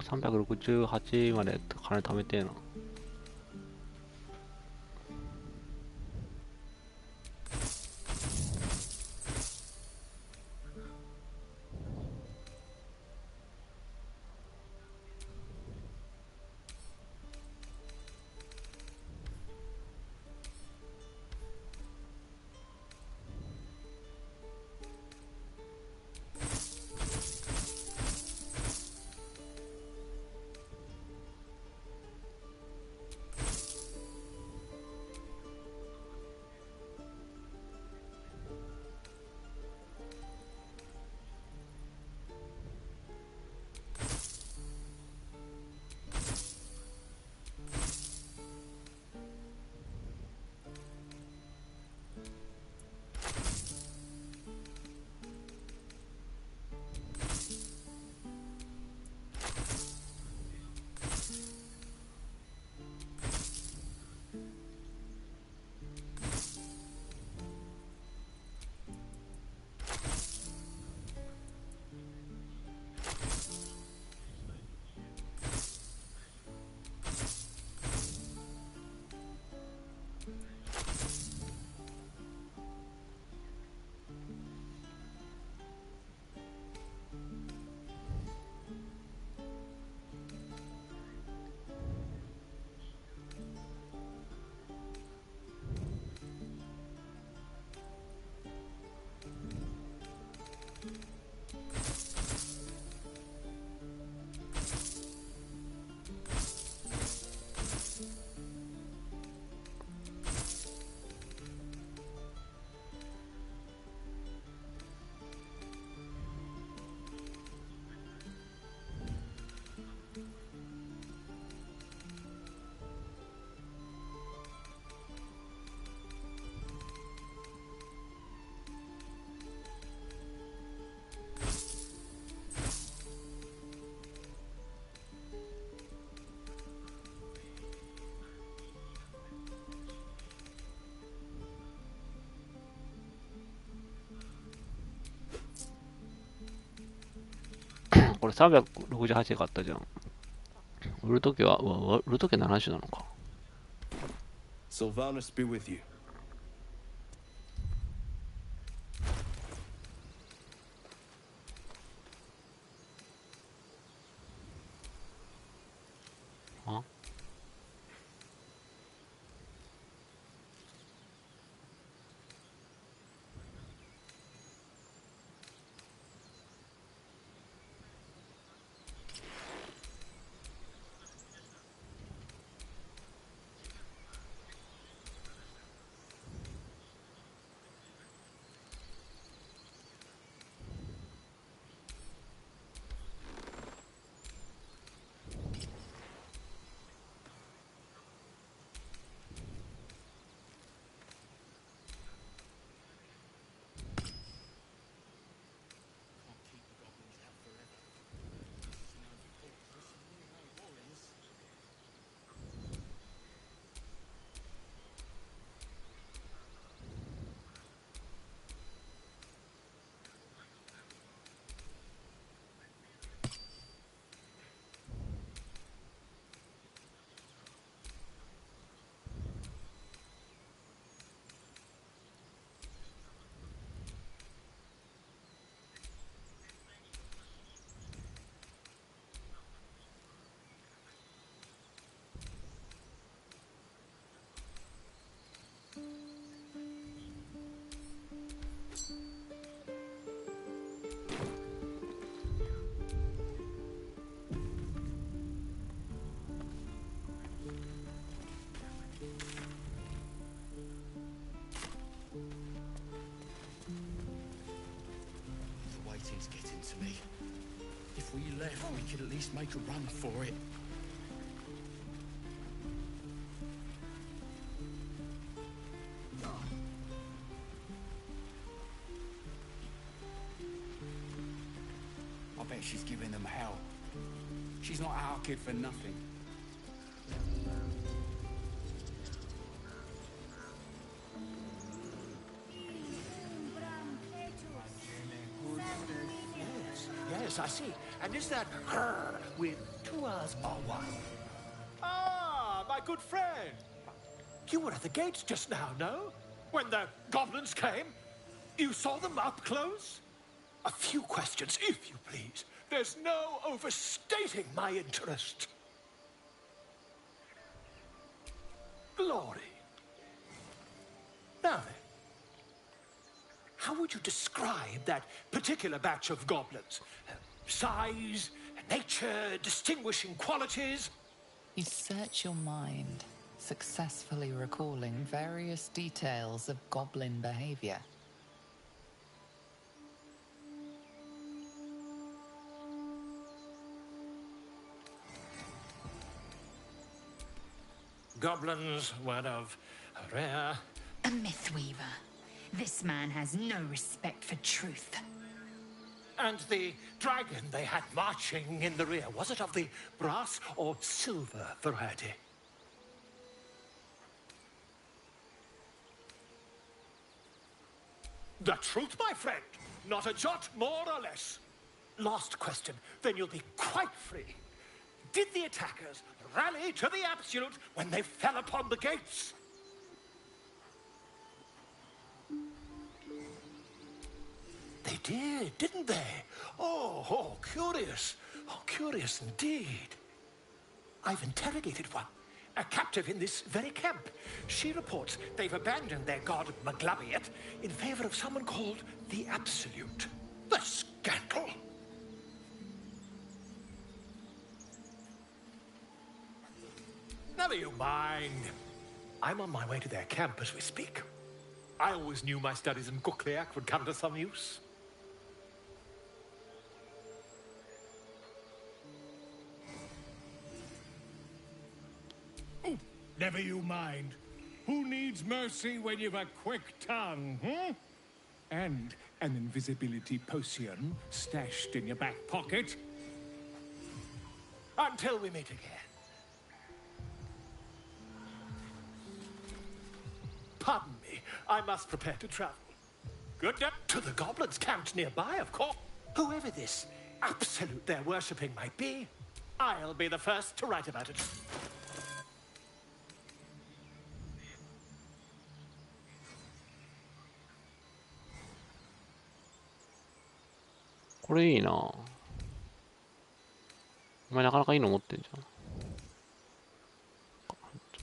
368まで金貯めてえな。これ368で買ったじゃん。売るときは、売るときは70なのか。Sylvanus be with you. あ、to me. If we left, we could at least make a run for it. I bet she's giving them hell. She's not our kid for nothing. Yes, I see. And is that her with 2 R's or 1? Ah, my good friend. You were at the gates just now, no? When the goblins came? You saw them up close? A few questions, if you please. There's no overstating my interest. Glory. Now then, how would you describe that particular batch of goblins? Size, nature, distinguishing qualities? You search your mind, successfully recalling various details of goblin behavior. Goblins were of rare... A mythweaver. This man has no respect for truth. And the dragon they had marching in the rear, was it of the brass or silver variety? The truth, my friend. Not a jot more or less. Last question, then you'll be quite free. Did the attackers rally to the absolute when they fell upon the gates? They did, didn't they? Oh, curious. Oh, curious indeed. I've interrogated one, a captive in this very camp. She reports they've abandoned their god Maglabiet in favor of someone called the Absolute. The scandal! Never you mind. I'm on my way to their camp as we speak. I always knew my studies in Kukliak would come to some use. Oh, never you mind. Who needs mercy when you've a quick tongue, hmm? And an invisibility potion stashed in your back pocket? Until we meet again. Pardon me, I must prepare to travel. Good day to the goblins camped nearby, of course. Whoever this absolute they're worshipping might be, I'll be the first to write about it.これいいな。お前なかなかいいの持ってんじゃん。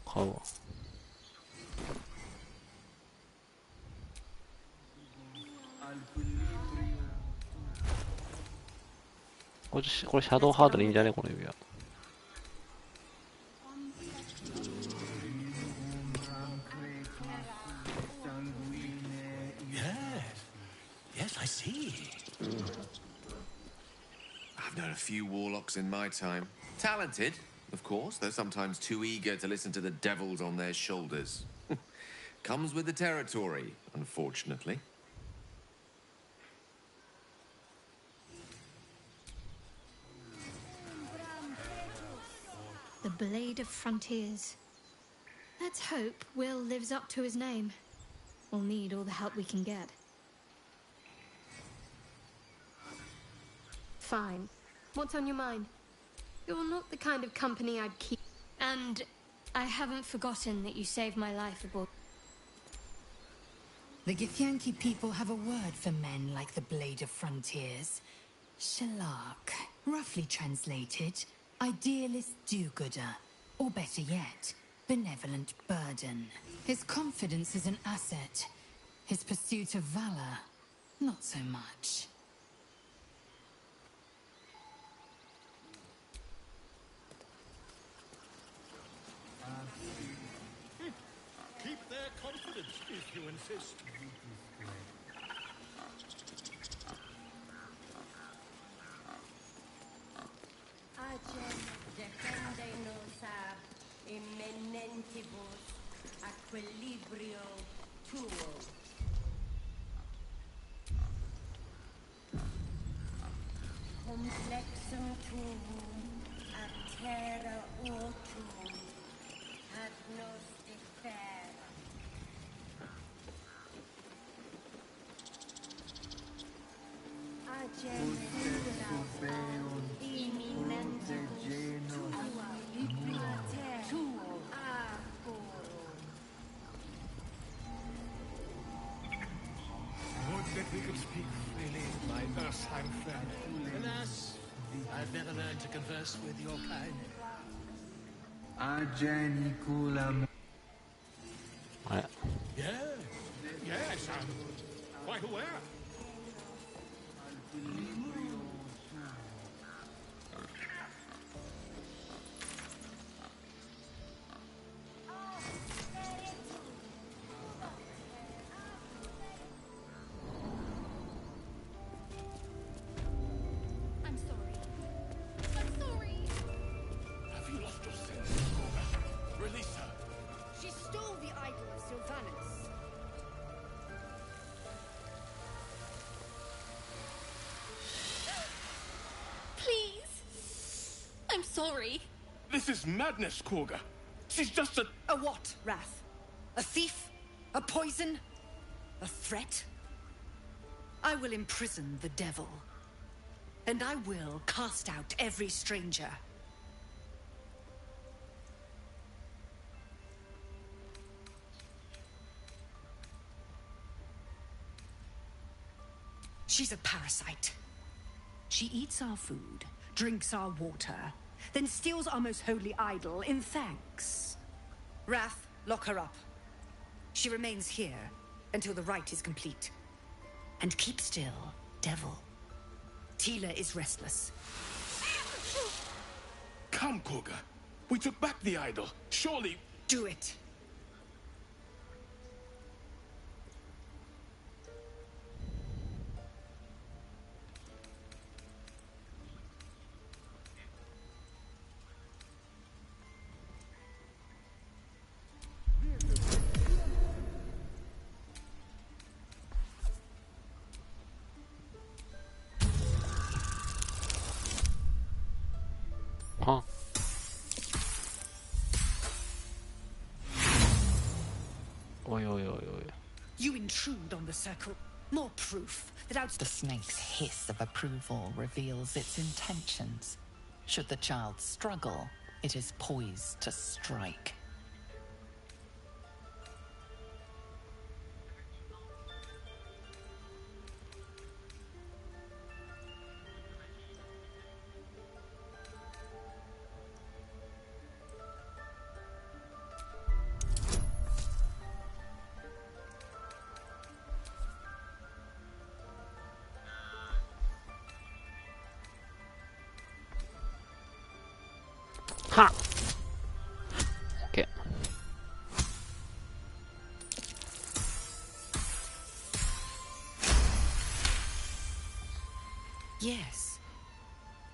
買うわ。これシャドウハードでいいんじゃねこの指輪。Yes, I see. I've known a few warlocks in my time. Talented, of course, though sometimes too eager to listen to the devils on their shoulders. Comes with the territory, unfortunately. The Blade of Frontiers. Let's hope Will lives up to his name. We'll need all the help we can get. Fine. What's on your mind? You're not the kind of company I'd keep. And I haven't forgotten that you saved my life aboard. The Githyanki people have a word for men like the Blade of Frontiers. Shalak. Roughly translated, idealist do-gooder. Or better yet, benevolent burden. His confidence is an asset. His pursuit of valor, not so much. Keep their confidence, if you insist. Intentibus equilibrio tuo. Complexum tuum a terra autum agnostifera. Would that we could speak freely, my Ursheim friend. Alas, I've never learned to converse with your kind. Yeah, yes, I'm quite aware. I'm sorry. I'm sorry. Have you lost your sense, Gorga? Release her. She stole the idol of Sylvanus. Please. I'm sorry. This is madness, Korga. She's just a... A what, Wrath? A thief? A poison? A threat? I will imprison the devil. And I will cast out every stranger. She's a parasite. She eats our food, drinks our water, then steals our most holy idol in thanks. Wrath, lock her up. She remains here until the rite is complete. And keep still, devil. Tila is restless. Come, Korga. We took back the idol. Surely... Do it. Huh? Oi, oi, oi, oi. You intrude on the circle. More proof that The snake's hiss of approval reveals its intentions. Should the child struggle, it is poised to strike. Ha! Okay. Yes.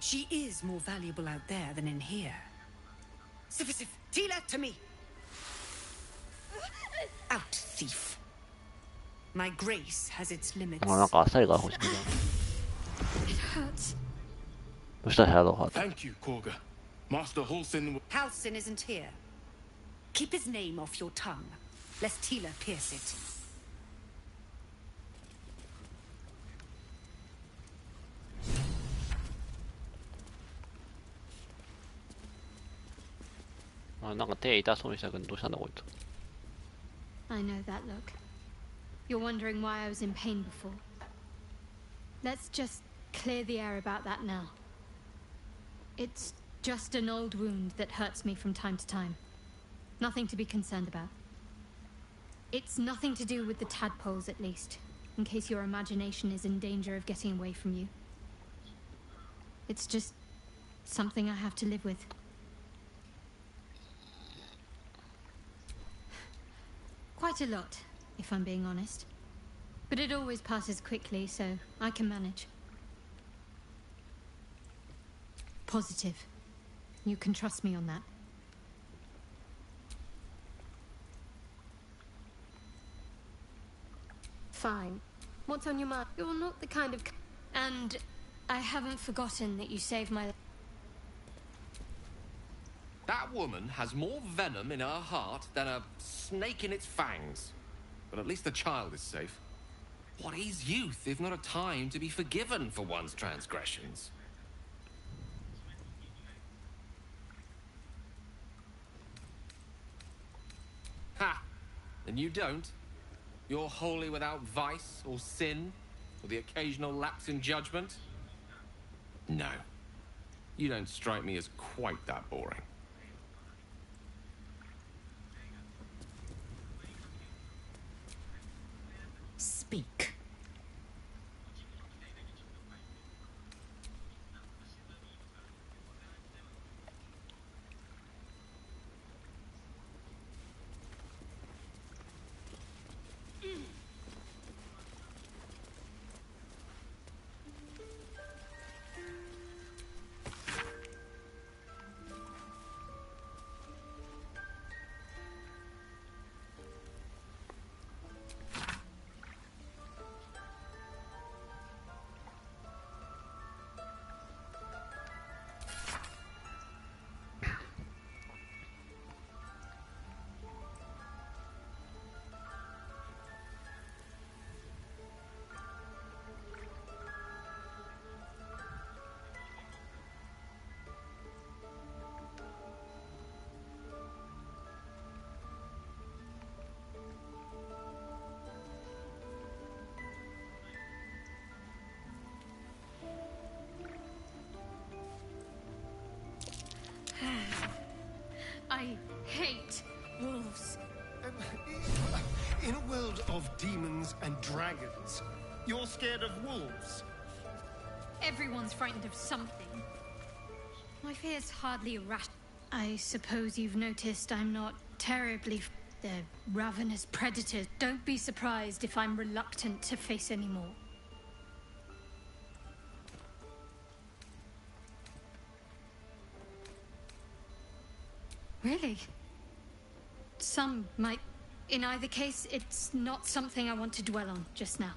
She is more valuable out there than in here. Sif, Tila, to me! Out, thief. My grace has its limits. なんかあっさりが欲しいけど。 It hurts. どうしたヘアドハート。 Thank you, Korga. Master Halsin... Halsin isn't here. Keep his name off your tongue, lest Tila pierce it. I know that look. You're wondering why I was in pain before. Let's just clear the air about that now. It's just an old wound that hurts me from time to time. Nothing to be concerned about. It's nothing to do with the tadpoles, at least, in case your imagination is in danger of getting away from you. It's just something I have to live with. Quite a lot, if I'm being honest. But it always passes quickly, so I can manage. Positive. You can trust me on that. Fine. What's on your mind? You're not the kind of... And I haven't forgotten that you saved my... That woman has more venom in her heart than a snake in its fangs. But at least the child is safe. What is youth if not a time to be forgiven for one's transgressions? Ha! And you don't? You're wholly without vice or sin, or the occasional lapse in judgment? No. You don't strike me as quite that boring. Speak. I hate wolves. In a world of demons and dragons, you're scared of wolves? Everyone's frightened of something. My fear's hardly irrational. I suppose you've noticed I'm not terribly... They're ravenous predators. Don't be surprised if I'm reluctant to face any more. Really? Some might... In either case, it's not something I want to dwell on just now.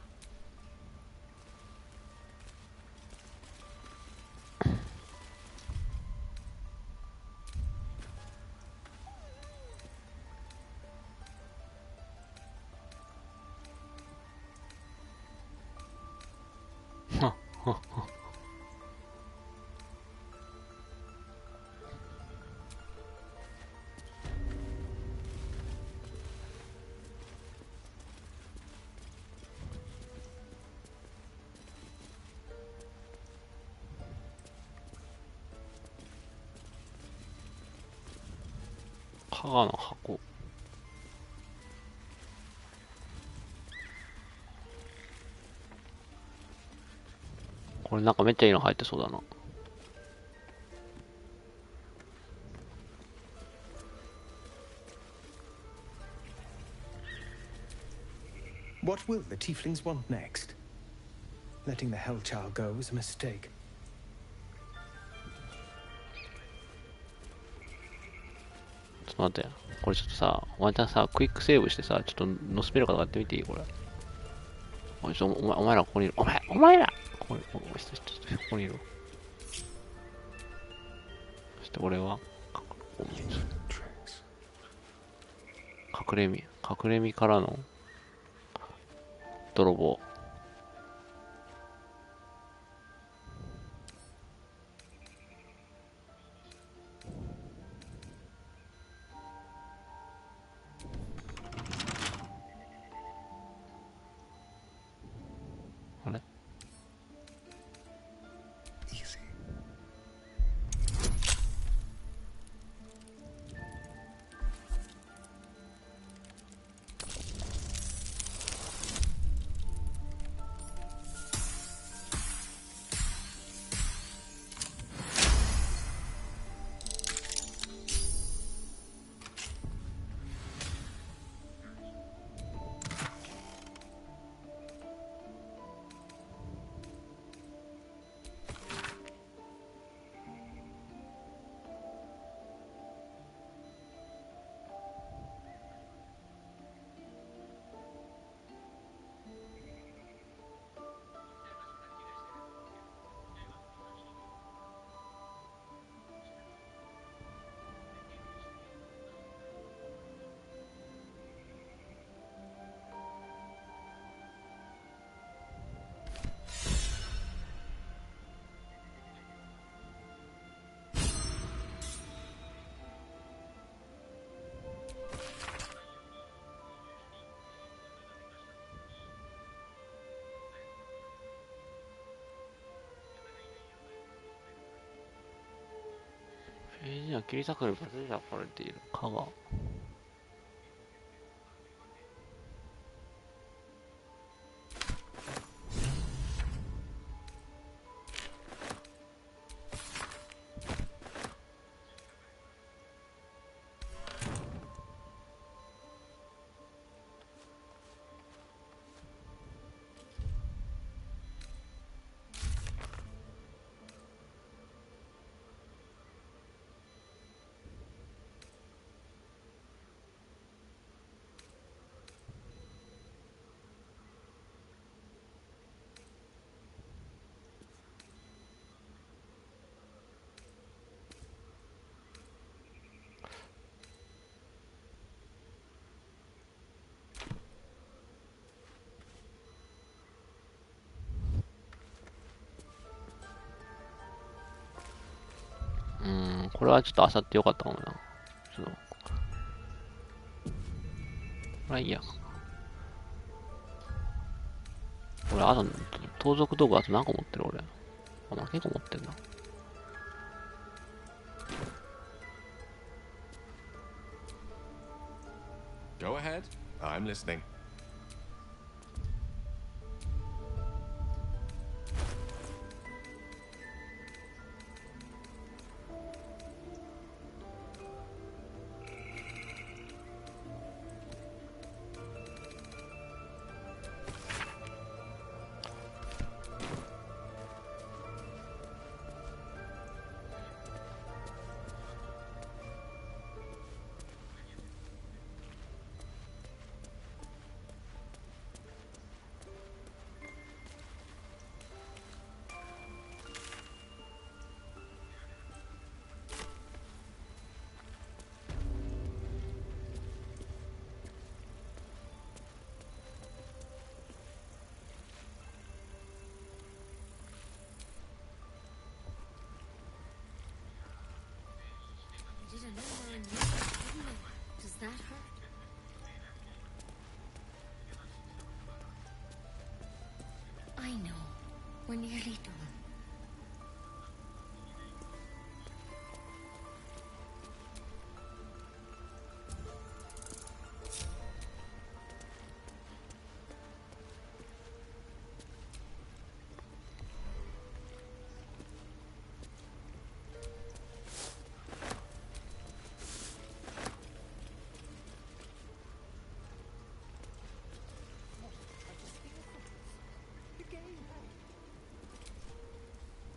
加賀の箱。これなんかめっちゃいいの入ってそうだな。What will the tieflings want next? Letting the Hellchild go was a mistake. ちょっと待って。これちょっとさ、ワンチャンさ、クイックセーブしてさ、ちょっとノスペルかとかやってみていいこれ。お前らここにいる。お前らここにここにいる。そして俺は、隠れ身からの泥棒。あれには切り裂かれる場所で書かれている。加賀。これはちょっと漁ってよかったかもな。ちょっと。これはいいや。俺、あと、盗賊道具あと何個持ってる俺。あ、まあ、結構持ってるな。Go ahead. I'm listening. Did a number on you, didn't it? Does that hurt? I know. We're nearly done.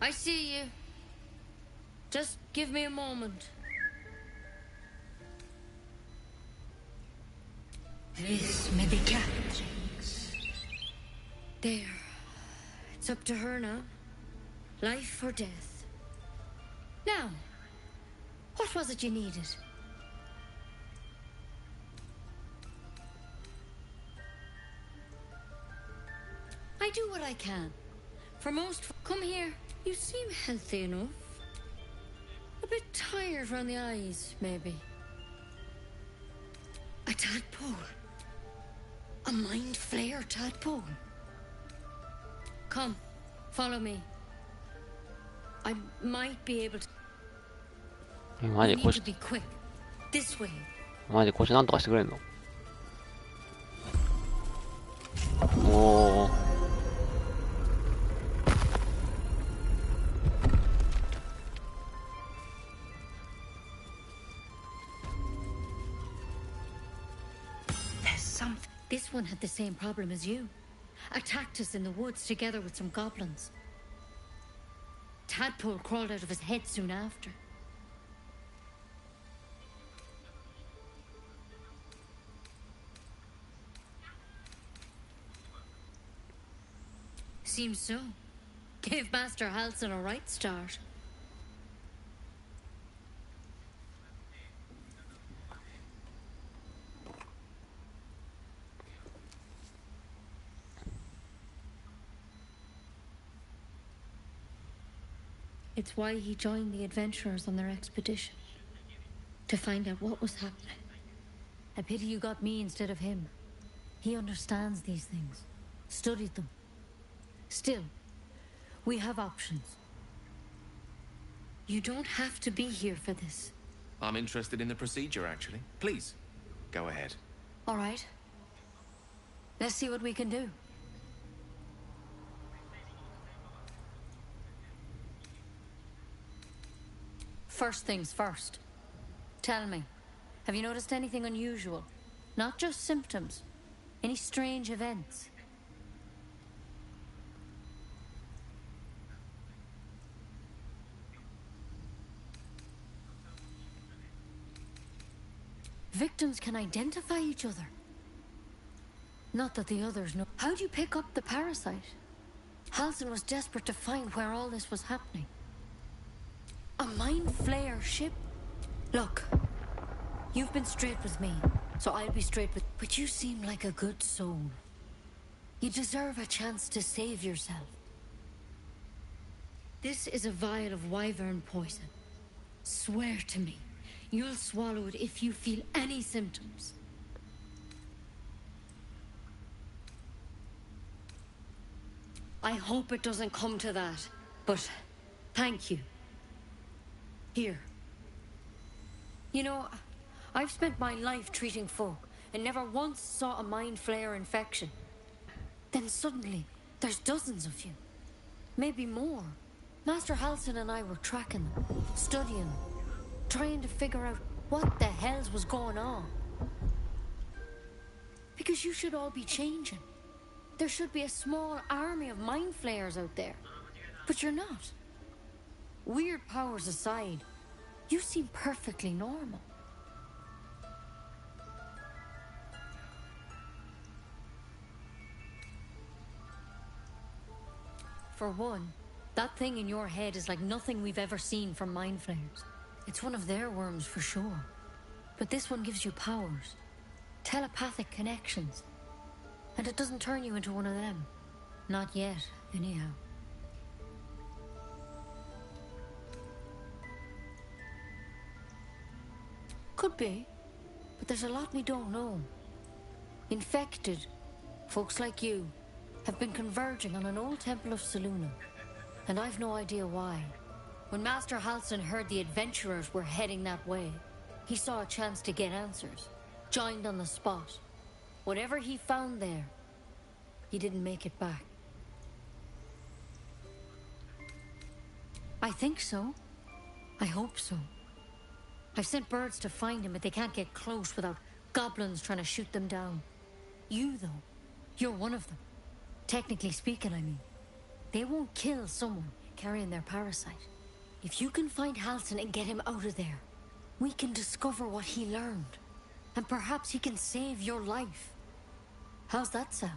I see you. Just give me a moment. This may be Captain's. There. It's up to her now. Life or death. Now, what was it you needed? I do what I can. For most... Come here. You seem healthy enough. A bit tired around the eyes, maybe. A tadpole. A mind flayer tadpole. Come, follow me. I might be able to...マジでこっち、 be quick. This way. マジでこっちなんとかしてくれんの？おー。This one had the same problem as you. Attacked us in the woods together with some goblins. Tadpole crawled out of his head soon after. Seems so. Gave Master Halson a right start. It's why he joined the adventurers on their expedition. To find out what was happening. A pity you got me instead of him. He understands these things. Studied them. Still, we have options. You don't have to be here for this. I'm interested in the procedure, actually. Please, go ahead. All right. Let's see what we can do. First things first. Tell me, have you noticed anything unusual? Not just symptoms. Any strange events? Victims can identify each other. Not that the others know. How'd you pick up the parasite? Halsin was desperate to find where all this was happening. A mind flayer ship? Look, you've been straight with me, so I'll be straight with... But you seem like a good soul. You deserve a chance to save yourself. This is a vial of wyvern poison. Swear to me, you'll swallow it if you feel any symptoms. I hope it doesn't come to that, but thank you. Here. You know, I've spent my life treating folk and never once saw a mind flayer infection. Then suddenly, there's dozens of you. Maybe more. Master Halsin and I were tracking them, studying them, trying to figure out what the hells was going on. Because you should all be changing. There should be a small army of mind flayers out there. But you're not. Weird powers aside, you seem perfectly normal. For one, that thing in your head is like nothing we've ever seen from mind flayers. It's one of their worms for sure. But this one gives you powers. Telepathic connections. And it doesn't turn you into one of them. Not yet, anyhow. Could be. But there's a lot we don't know. Infected, folks like you, have been converging on an old temple of Selûne. And I've no idea why. When Master Halsin heard the adventurers were heading that way, he saw a chance to get answers. Joined on the spot. Whatever he found there, he didn't make it back. I think so. I hope so. I've sent birds to find him, but they can't get close without goblins trying to shoot them down. You, though, you're one of them. Technically speaking, I mean. They won't kill someone carrying their parasite. If you can find Halsin and get him out of there, we can discover what he learned. And perhaps he can save your life. How's that sound?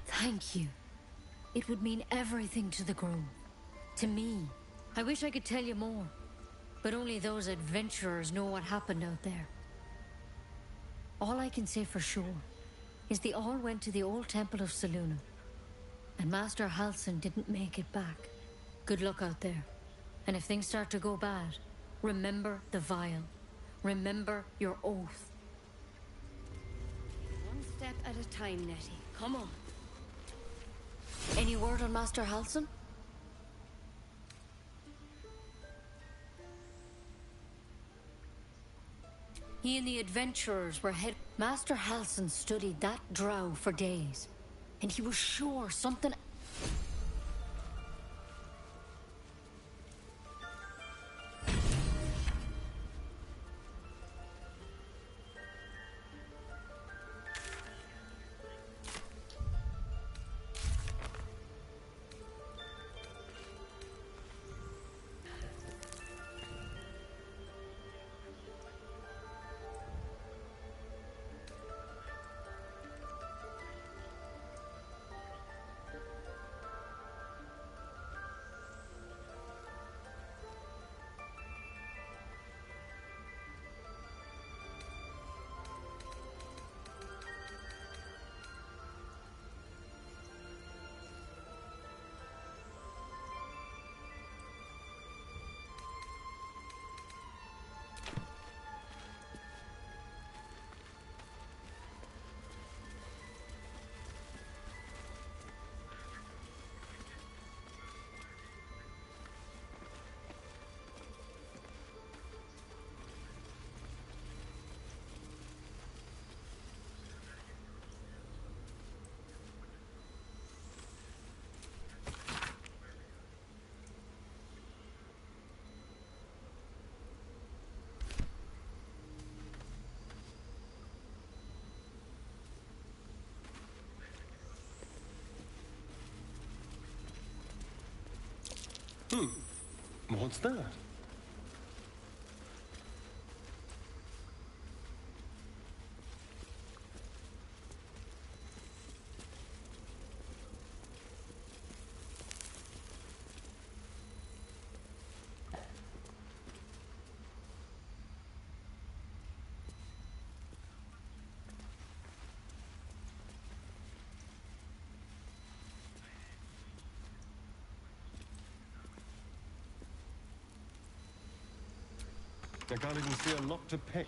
Thank you. It would mean everything to the Grove. To me. I wish I could tell you more. But only those adventurers know what happened out there. All I can say for sure is they all went to the old temple of Selûne. And Master Halsin didn't make it back. Good luck out there. And if things start to go bad, remember the vial. Remember your oath. One step at a time, Nettie. Come on. Any word on Master Halsin? He and the adventurers were head... Master Halsin studied that drow for days. And he was sure something... What's that? I can't even see a lock to pick.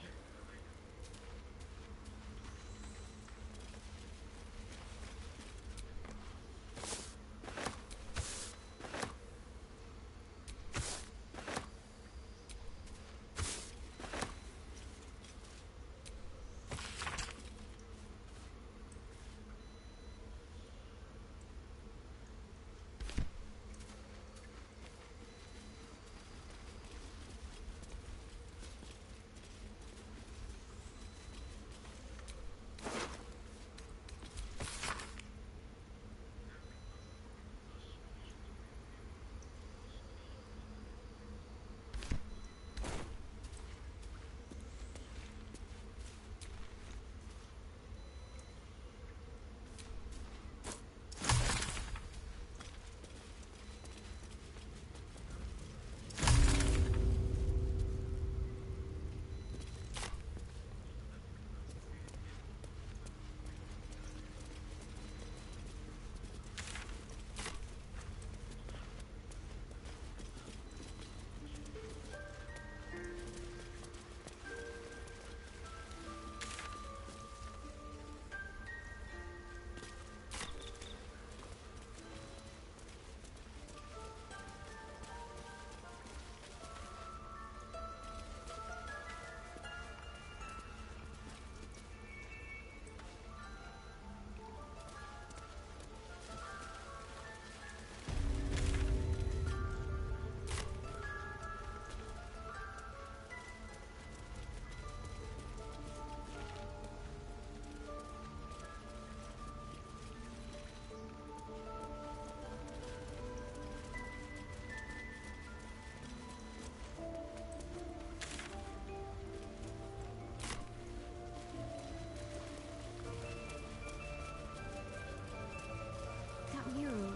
Mural,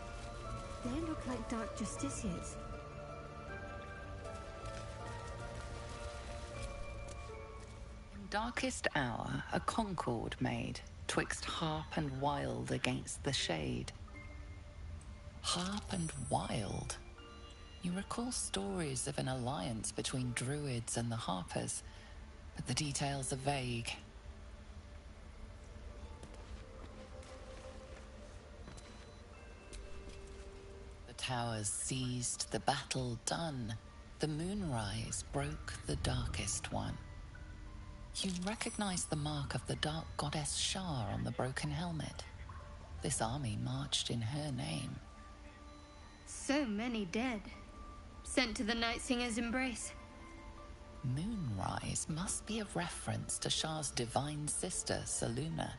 they look like dark justiciars. In darkest hour, a concord made, twixt harp and wild against the shade. Harp and wild? You recall stories of an alliance between druids and the harpers, but the details are vague. Towers seized, the battle done. The moonrise broke the darkest one. You recognize the mark of the dark goddess Shar on the broken helmet. This army marched in her name. So many dead. Sent to the Night Singer's embrace. Moonrise must be a reference to Shar's divine sister, Saluna.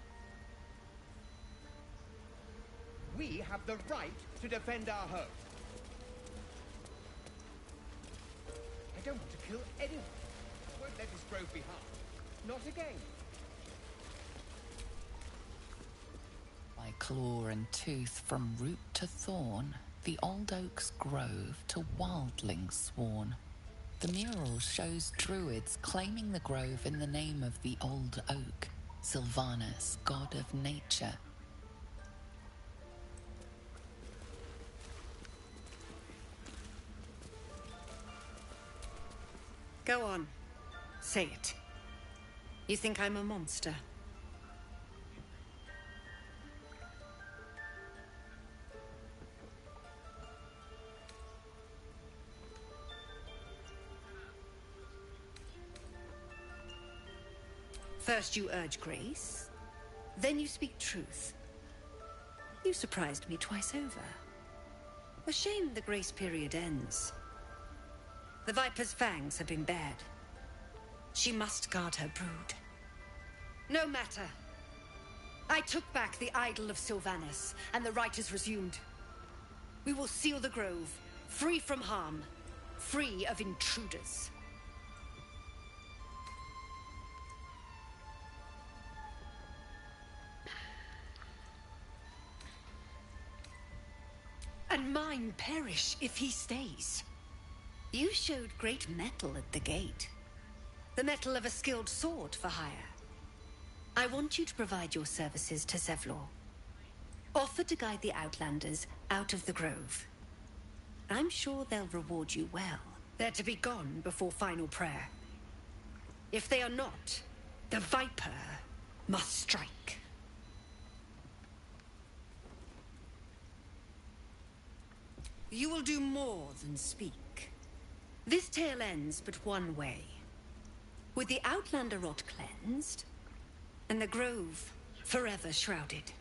We have the right to defend our home. I don't want to kill anyone. I won't let this grove be harmed. Not again. By claw and tooth, from root to thorn, the old oak's grove to wildlings sworn. The mural shows druids claiming the grove in the name of the old oak, Sylvanus, god of nature. Go on. Say it. You think I'm a monster? First you urge grace, then you speak truth. You surprised me twice over. A shame the grace period ends. The Viper's fangs have been bared. She must guard her brood. No matter. I took back the idol of Sylvanus, and the rite is resumed. We will seal the grove, Free from harm. Free of intruders. And mine perish if he stays. You showed great mettle at the gate. The mettle of a skilled sword for hire. I want you to provide your services to Zevlor. Offer to guide the Outlanders out of the grove. I'm sure they'll reward you well. They're to be gone before final prayer. If they are not, the Viper must strike. You will do more than speak. This tale ends but one way. With the Outlander rot cleansed, and the grove forever shrouded.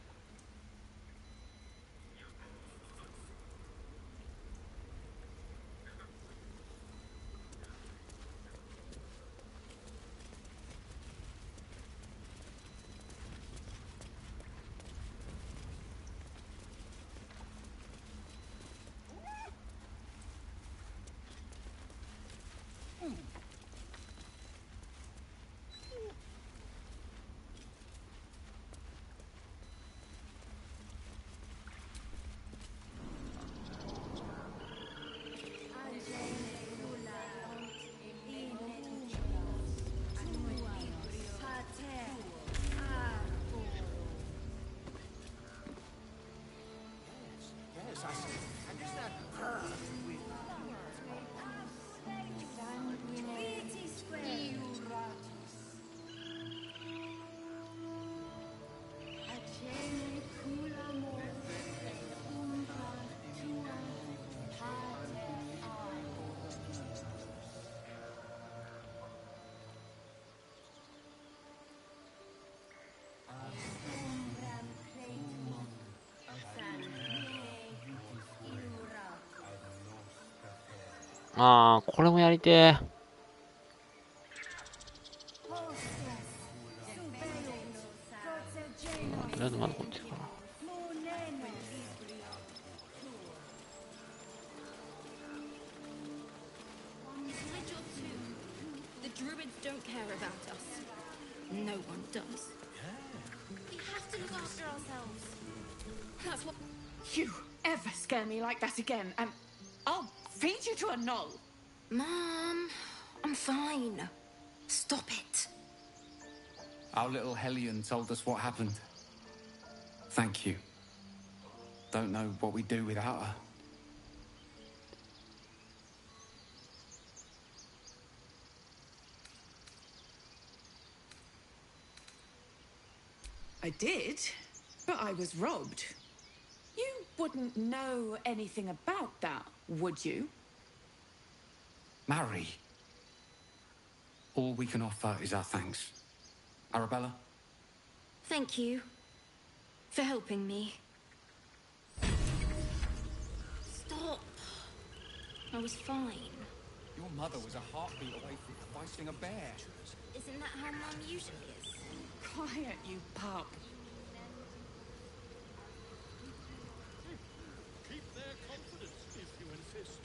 あー、これもやりてー。とりあえずまだこっちかな。The druids don't care about us. No one does. We have to look after ourselves. That's what. You ever scare me like that again, and I'll feed you to a knoll. Mom, I'm fine. Stop it. Our little Hellion told us what happened. Thank you. Don't know what we'd do without her. I did, but I was robbed. You wouldn't know anything about that, would you? Marry. All we can offer is our thanks. Arabella? Thank you for helping me. Stop. I was fine. Your mother was a heartbeat away from fighting a bear. Isn't that how Mum usually is? Quiet, you pup. Keep their confidence if you insist.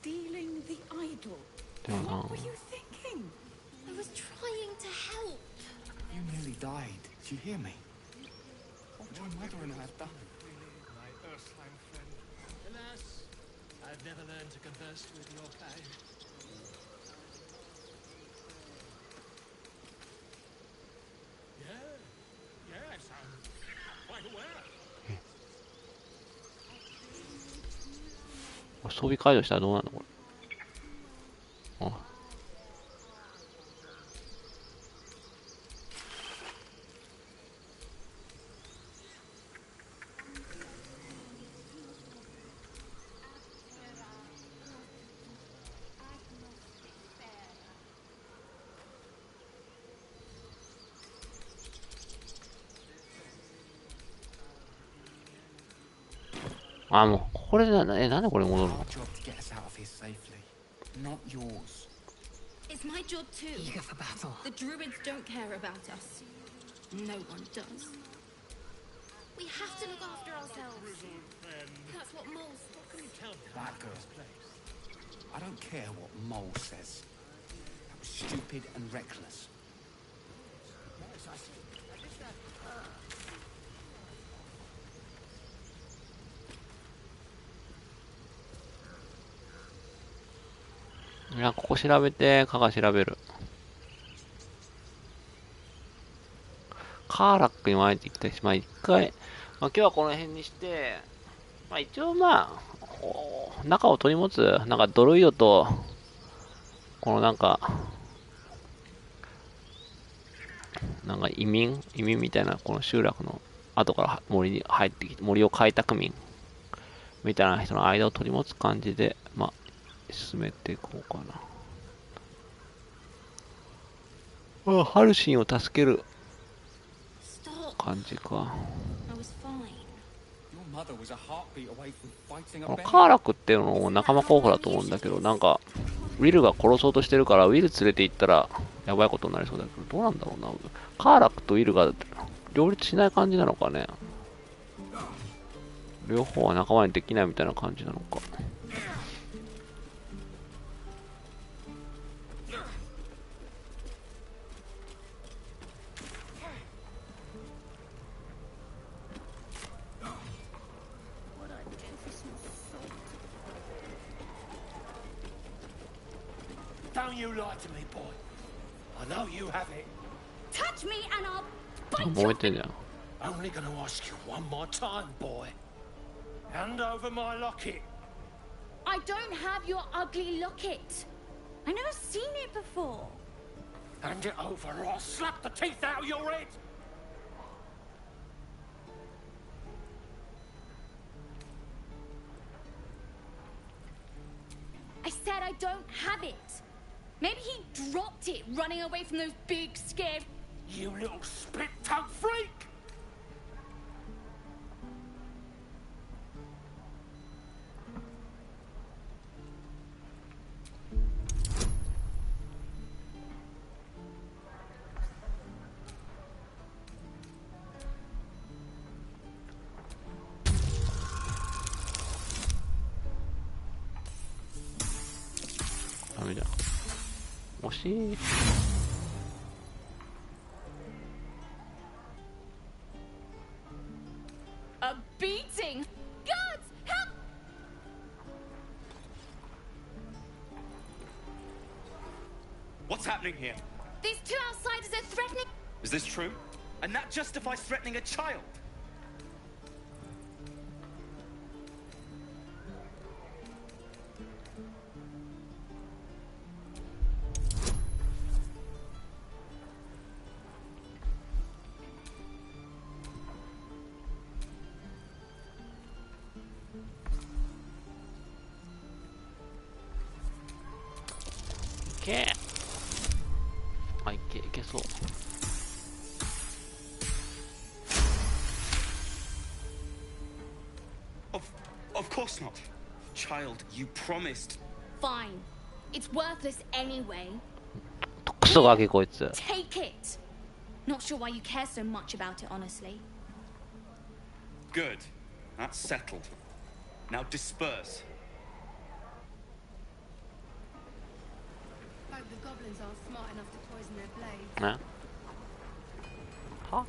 Stealing the idol. Don't know. What were you thinking? I was trying to help. You nearly died. Did you hear me? What would your mother and I have done? My Earthline friend. Alas, I've never learned to converse with your kind. Yes, I'm quite aware. 装備解除したらどうなるのこれ。あ、あ、もうこれなんでこれ戻るの？ Our job to get us out of here safely, not yours. It's my job too. Eager for battle. The druids don't care about us. No one does. We have to look after ourselves. That's what moles. That girl. I don't care what Mole says. That was stupid and reckless. Yes, I see. And is that... いや、ここ調べて、カが調べる。カーラックにも会えていきたいし、まあ一回、まあ今日はこの辺にして、まあ一応まあ、中を取り持つ、なんかドロイドと、このなんか移民みたいなこの集落の後から森に入ってきて、森を開拓民みたいな人の間を取り持つ感じで、まあ、進めていこうかな。ハルシンを助ける感じか。このカーラクっていうのも仲間候補だと思うんだけど、なんかウィルが殺そうとしてるから、ウィル連れて行ったらやばいことになりそうだけど、どうなんだろうな。カーラクとウィルが両立しない感じなのかね。両方は仲間にできないみたいな感じなのか。Don't you lie to me, boy. I know you have it. Touch me and I'll 燃えてんじゃん。 Only gonna ask you one more time, boy. Hand over my locket. I don't have your ugly locket. I've never seen it before. Hand it over or I'll slap the teeth out of your head. I said I don't have it. Maybe he dropped it running away from those big, scared... You little split-tongued freak! A beating! Guards, help! What's happening here? These two outsiders are threatening... Is this true? And that justifies threatening a child? Of course not. Child, you promised. Fine. It's worthless anyway. クソガキこいつ。 Take it. Not sure why you care so much about it, honestly. Good. That's settled. Now disperse. Hope the goblins aren't smart enough to poison their blades. ね。は？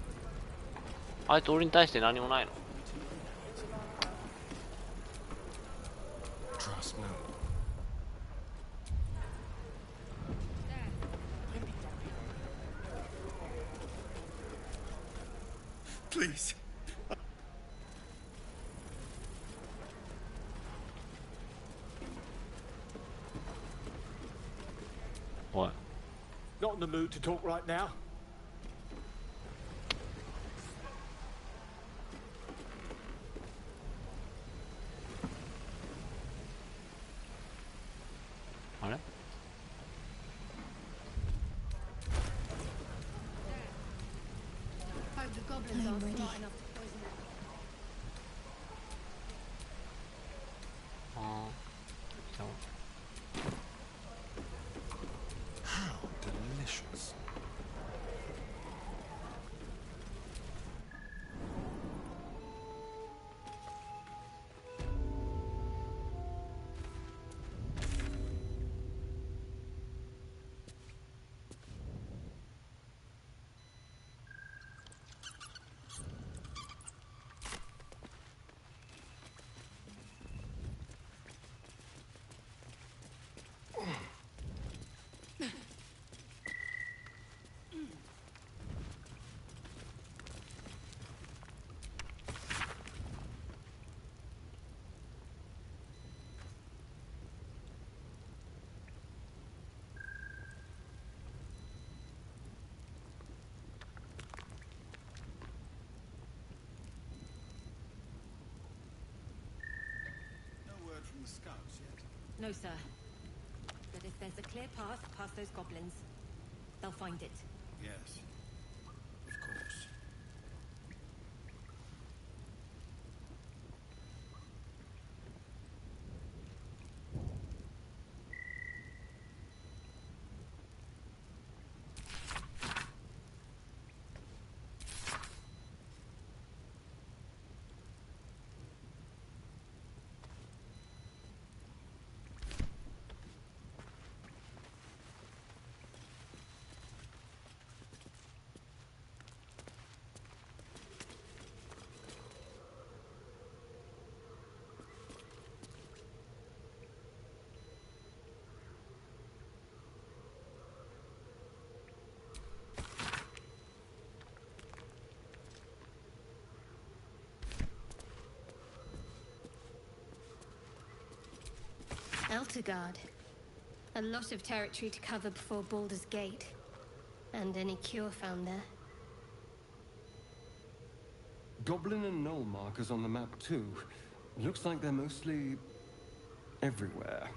あいつ俺に対して何もないの？ Trust me. Please. What? Not in the mood to talk right now. Hope the goblins aren't smart enough to poison their No, sir. But if there's a clear path past those goblins, they'll find it. Yes. Of course. Eltergard. A lot of territory to cover before Baldur's Gate. And any cure found there. Goblin and Knoll markers on the map too. Looks like they're mostly everywhere.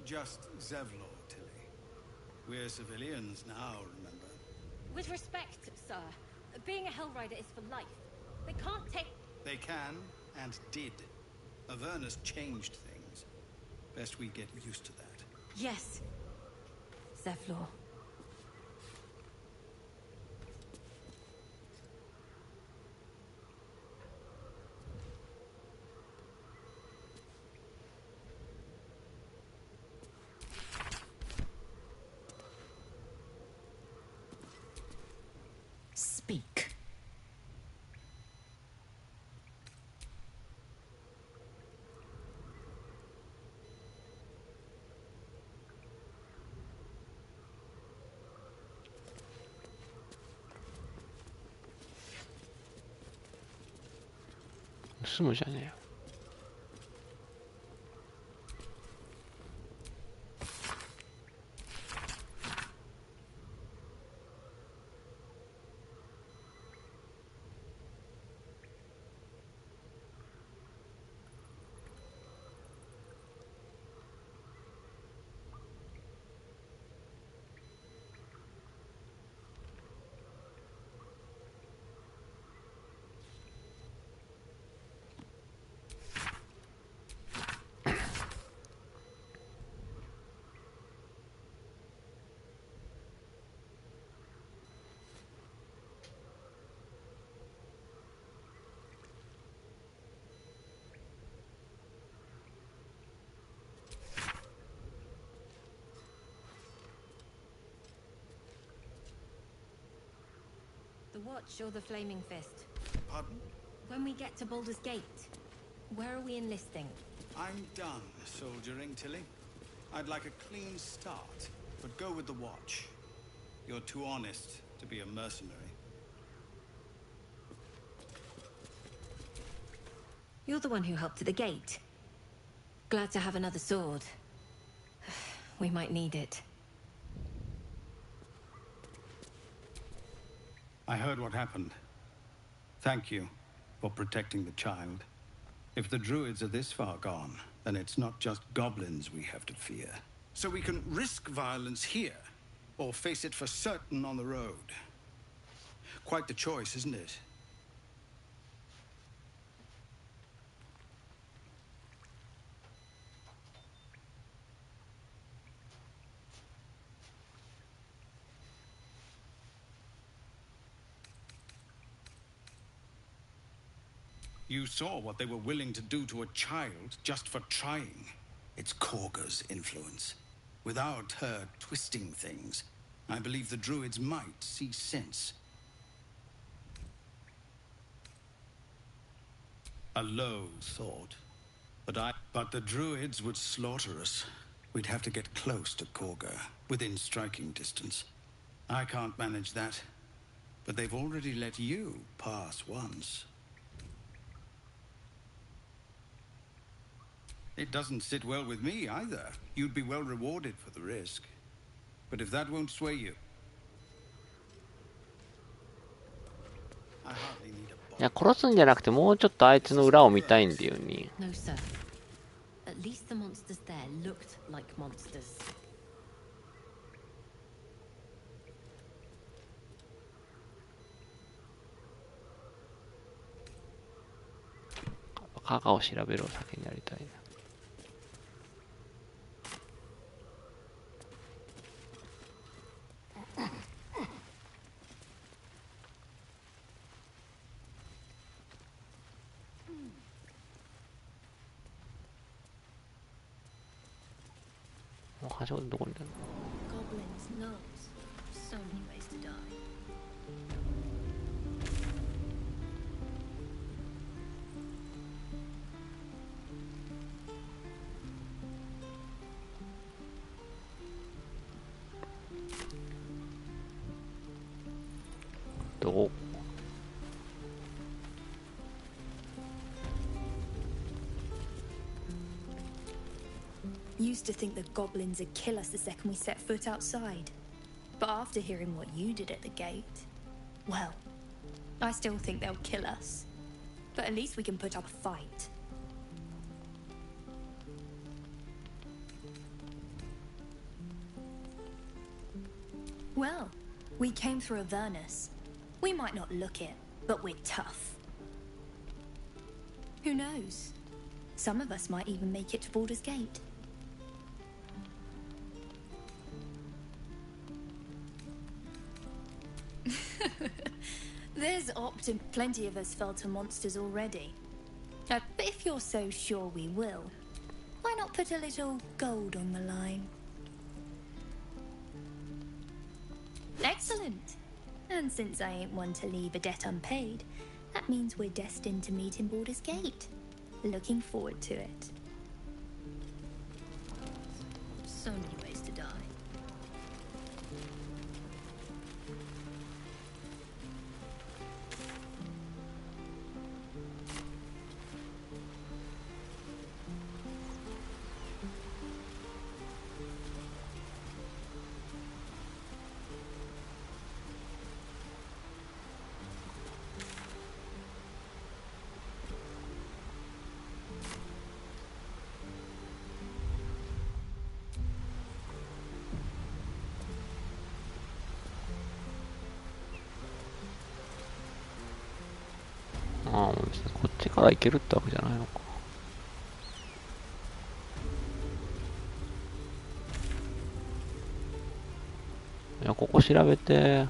Just Zevlor, Tilly. We're civilians now, remember? With respect, sir, being a Hellrider is for life. They can't take... They can, and did. Avernus changed things. Best we get used to that. Yes. Zevlor. Speak.盗むじゃねえよ。The Watch or the Flaming Fist? Pardon? When we get to Baldur's Gate, where are we enlisting? I'm done soldiering, Tilly. I'd like a clean start, but go with the Watch. You're too honest to be a mercenary. You're the one who helped at the gate. Glad to have another sword. We might need it. I heard what happened. Thank you for protecting the child. If the druids are this far gone, then it's not just goblins we have to fear. So we can risk violence here, or face it for certain on the road. Quite the choice, isn't it? You saw what they were willing to do to a child just for trying. It's Korga's influence. Without her twisting things, I believe the druids might see sense. A low thought. But the druids would slaughter us. We'd have to get close to Korga, within striking distance. I can't manage that. But they've already let you pass once. It doesn't sit well with me either. You'd be well rewarded for the risk. But if that won't sway you... I hardly need a... いや、殺すんじゃなくて、もうちょっとあいつの裏を見たいんだよね。No, sir. At least the monsters there looked like monsters. カカを調べるを先にやりたいな。はしごどこにいるの？ Goblins knows so many ways to die. どこ？ Used to think the goblins would kill us the second we set foot outside. But after hearing what you did at the gate, well, I still think they'll kill us. But at least we can put up a fight. Well, we came through Avernus. We might not look it, but we're tough. Who knows? Some of us might even make it to Baldur's Gate. There's plenty of us fell to monsters already. But if you're so sure we will, why not put a little gold on the line? Excellent. And since I ain't one to leave a debt unpaid, that means we're destined to meet in Baldur's Gate. Looking forward to it. So many ways to die. ああ、別にこっちから行けるってわけじゃないのか。いや、ここ調べて。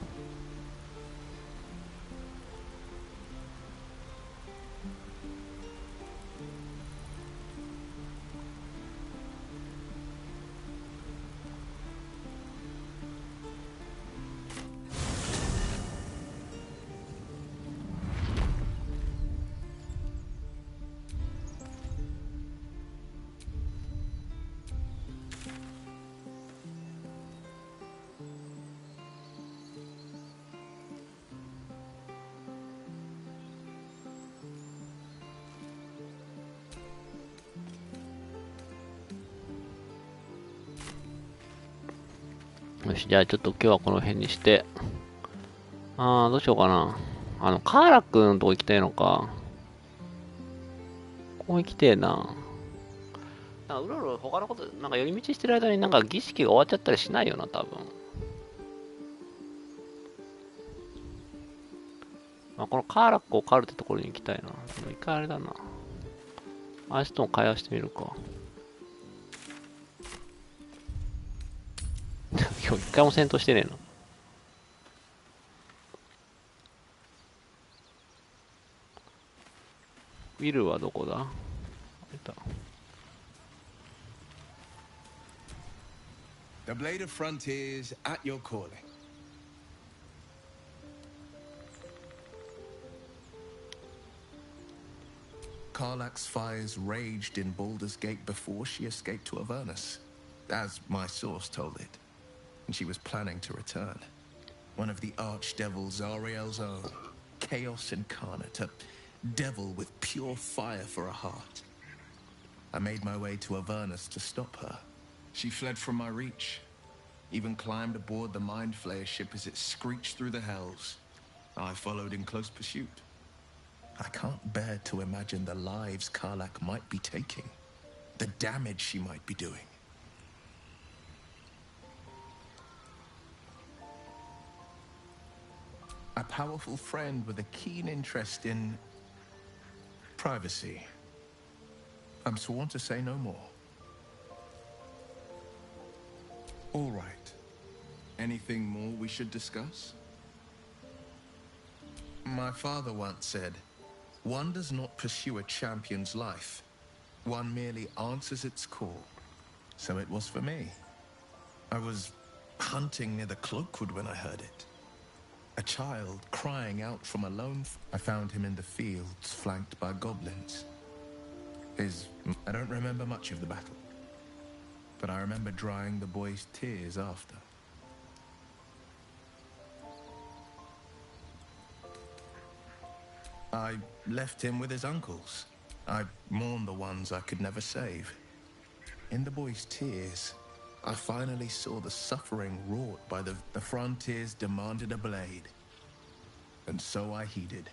よし、じゃあちょっと今日はこの辺にして。どうしようかな。カーラックのとこ行きたいのか。ここ行きてえな。うろうろ他のこと、なんか寄り道してる間になんか儀式が終わっちゃったりしないよな、多分。このカーラックを狩るってところに行きたいな。一回あれだな。あいつとも会話してみるか。今日一回も戦闘してねえな。ウィルはどこだ？いた。The Blade of Frontiers at your calling. Karlach's fires raged in Baldur's Gate before she escaped to Avernus, as my source told it, and she was planning to return. One of the archdevils Zariel's own, chaos incarnate, a devil with pure fire for a heart. I made my way to Avernus to stop her. She fled from my reach, even climbed aboard the Mind Flayer ship as it screeched through the hells. I followed in close pursuit. I can't bear to imagine the lives Karlach might be taking, the damage she might be doing. A powerful friend with a keen interest in privacy. I'm sworn to say no more. All right. Anything more we should discuss? My father once said, one does not pursue a champion's life. One merely answers its call. So it was for me. I was hunting near the Cloakwood when I heard it. A child crying out from a lone... I found him in the fields, flanked by goblins. I don't remember much of the battle, but I remember drying the boy's tears after. I left him with his uncles. I mourned the ones I could never save. In the boy's tears, I finally saw the suffering wrought by the frontiers demanded a blade. And so I heeded.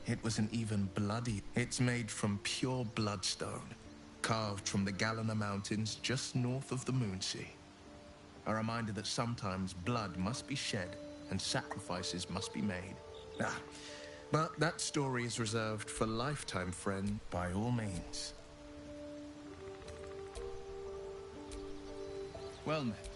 It was an even bloody... It's made from pure bloodstone, carved from the Galena Mountains just north of the Moonsea. A reminder that sometimes blood must be shed and sacrifices must be made. But that story is reserved for lifetime, friend, by all means. Well met.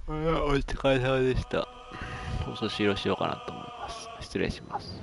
お疲れ様でした。お寿司をしようかなと思います。失礼します。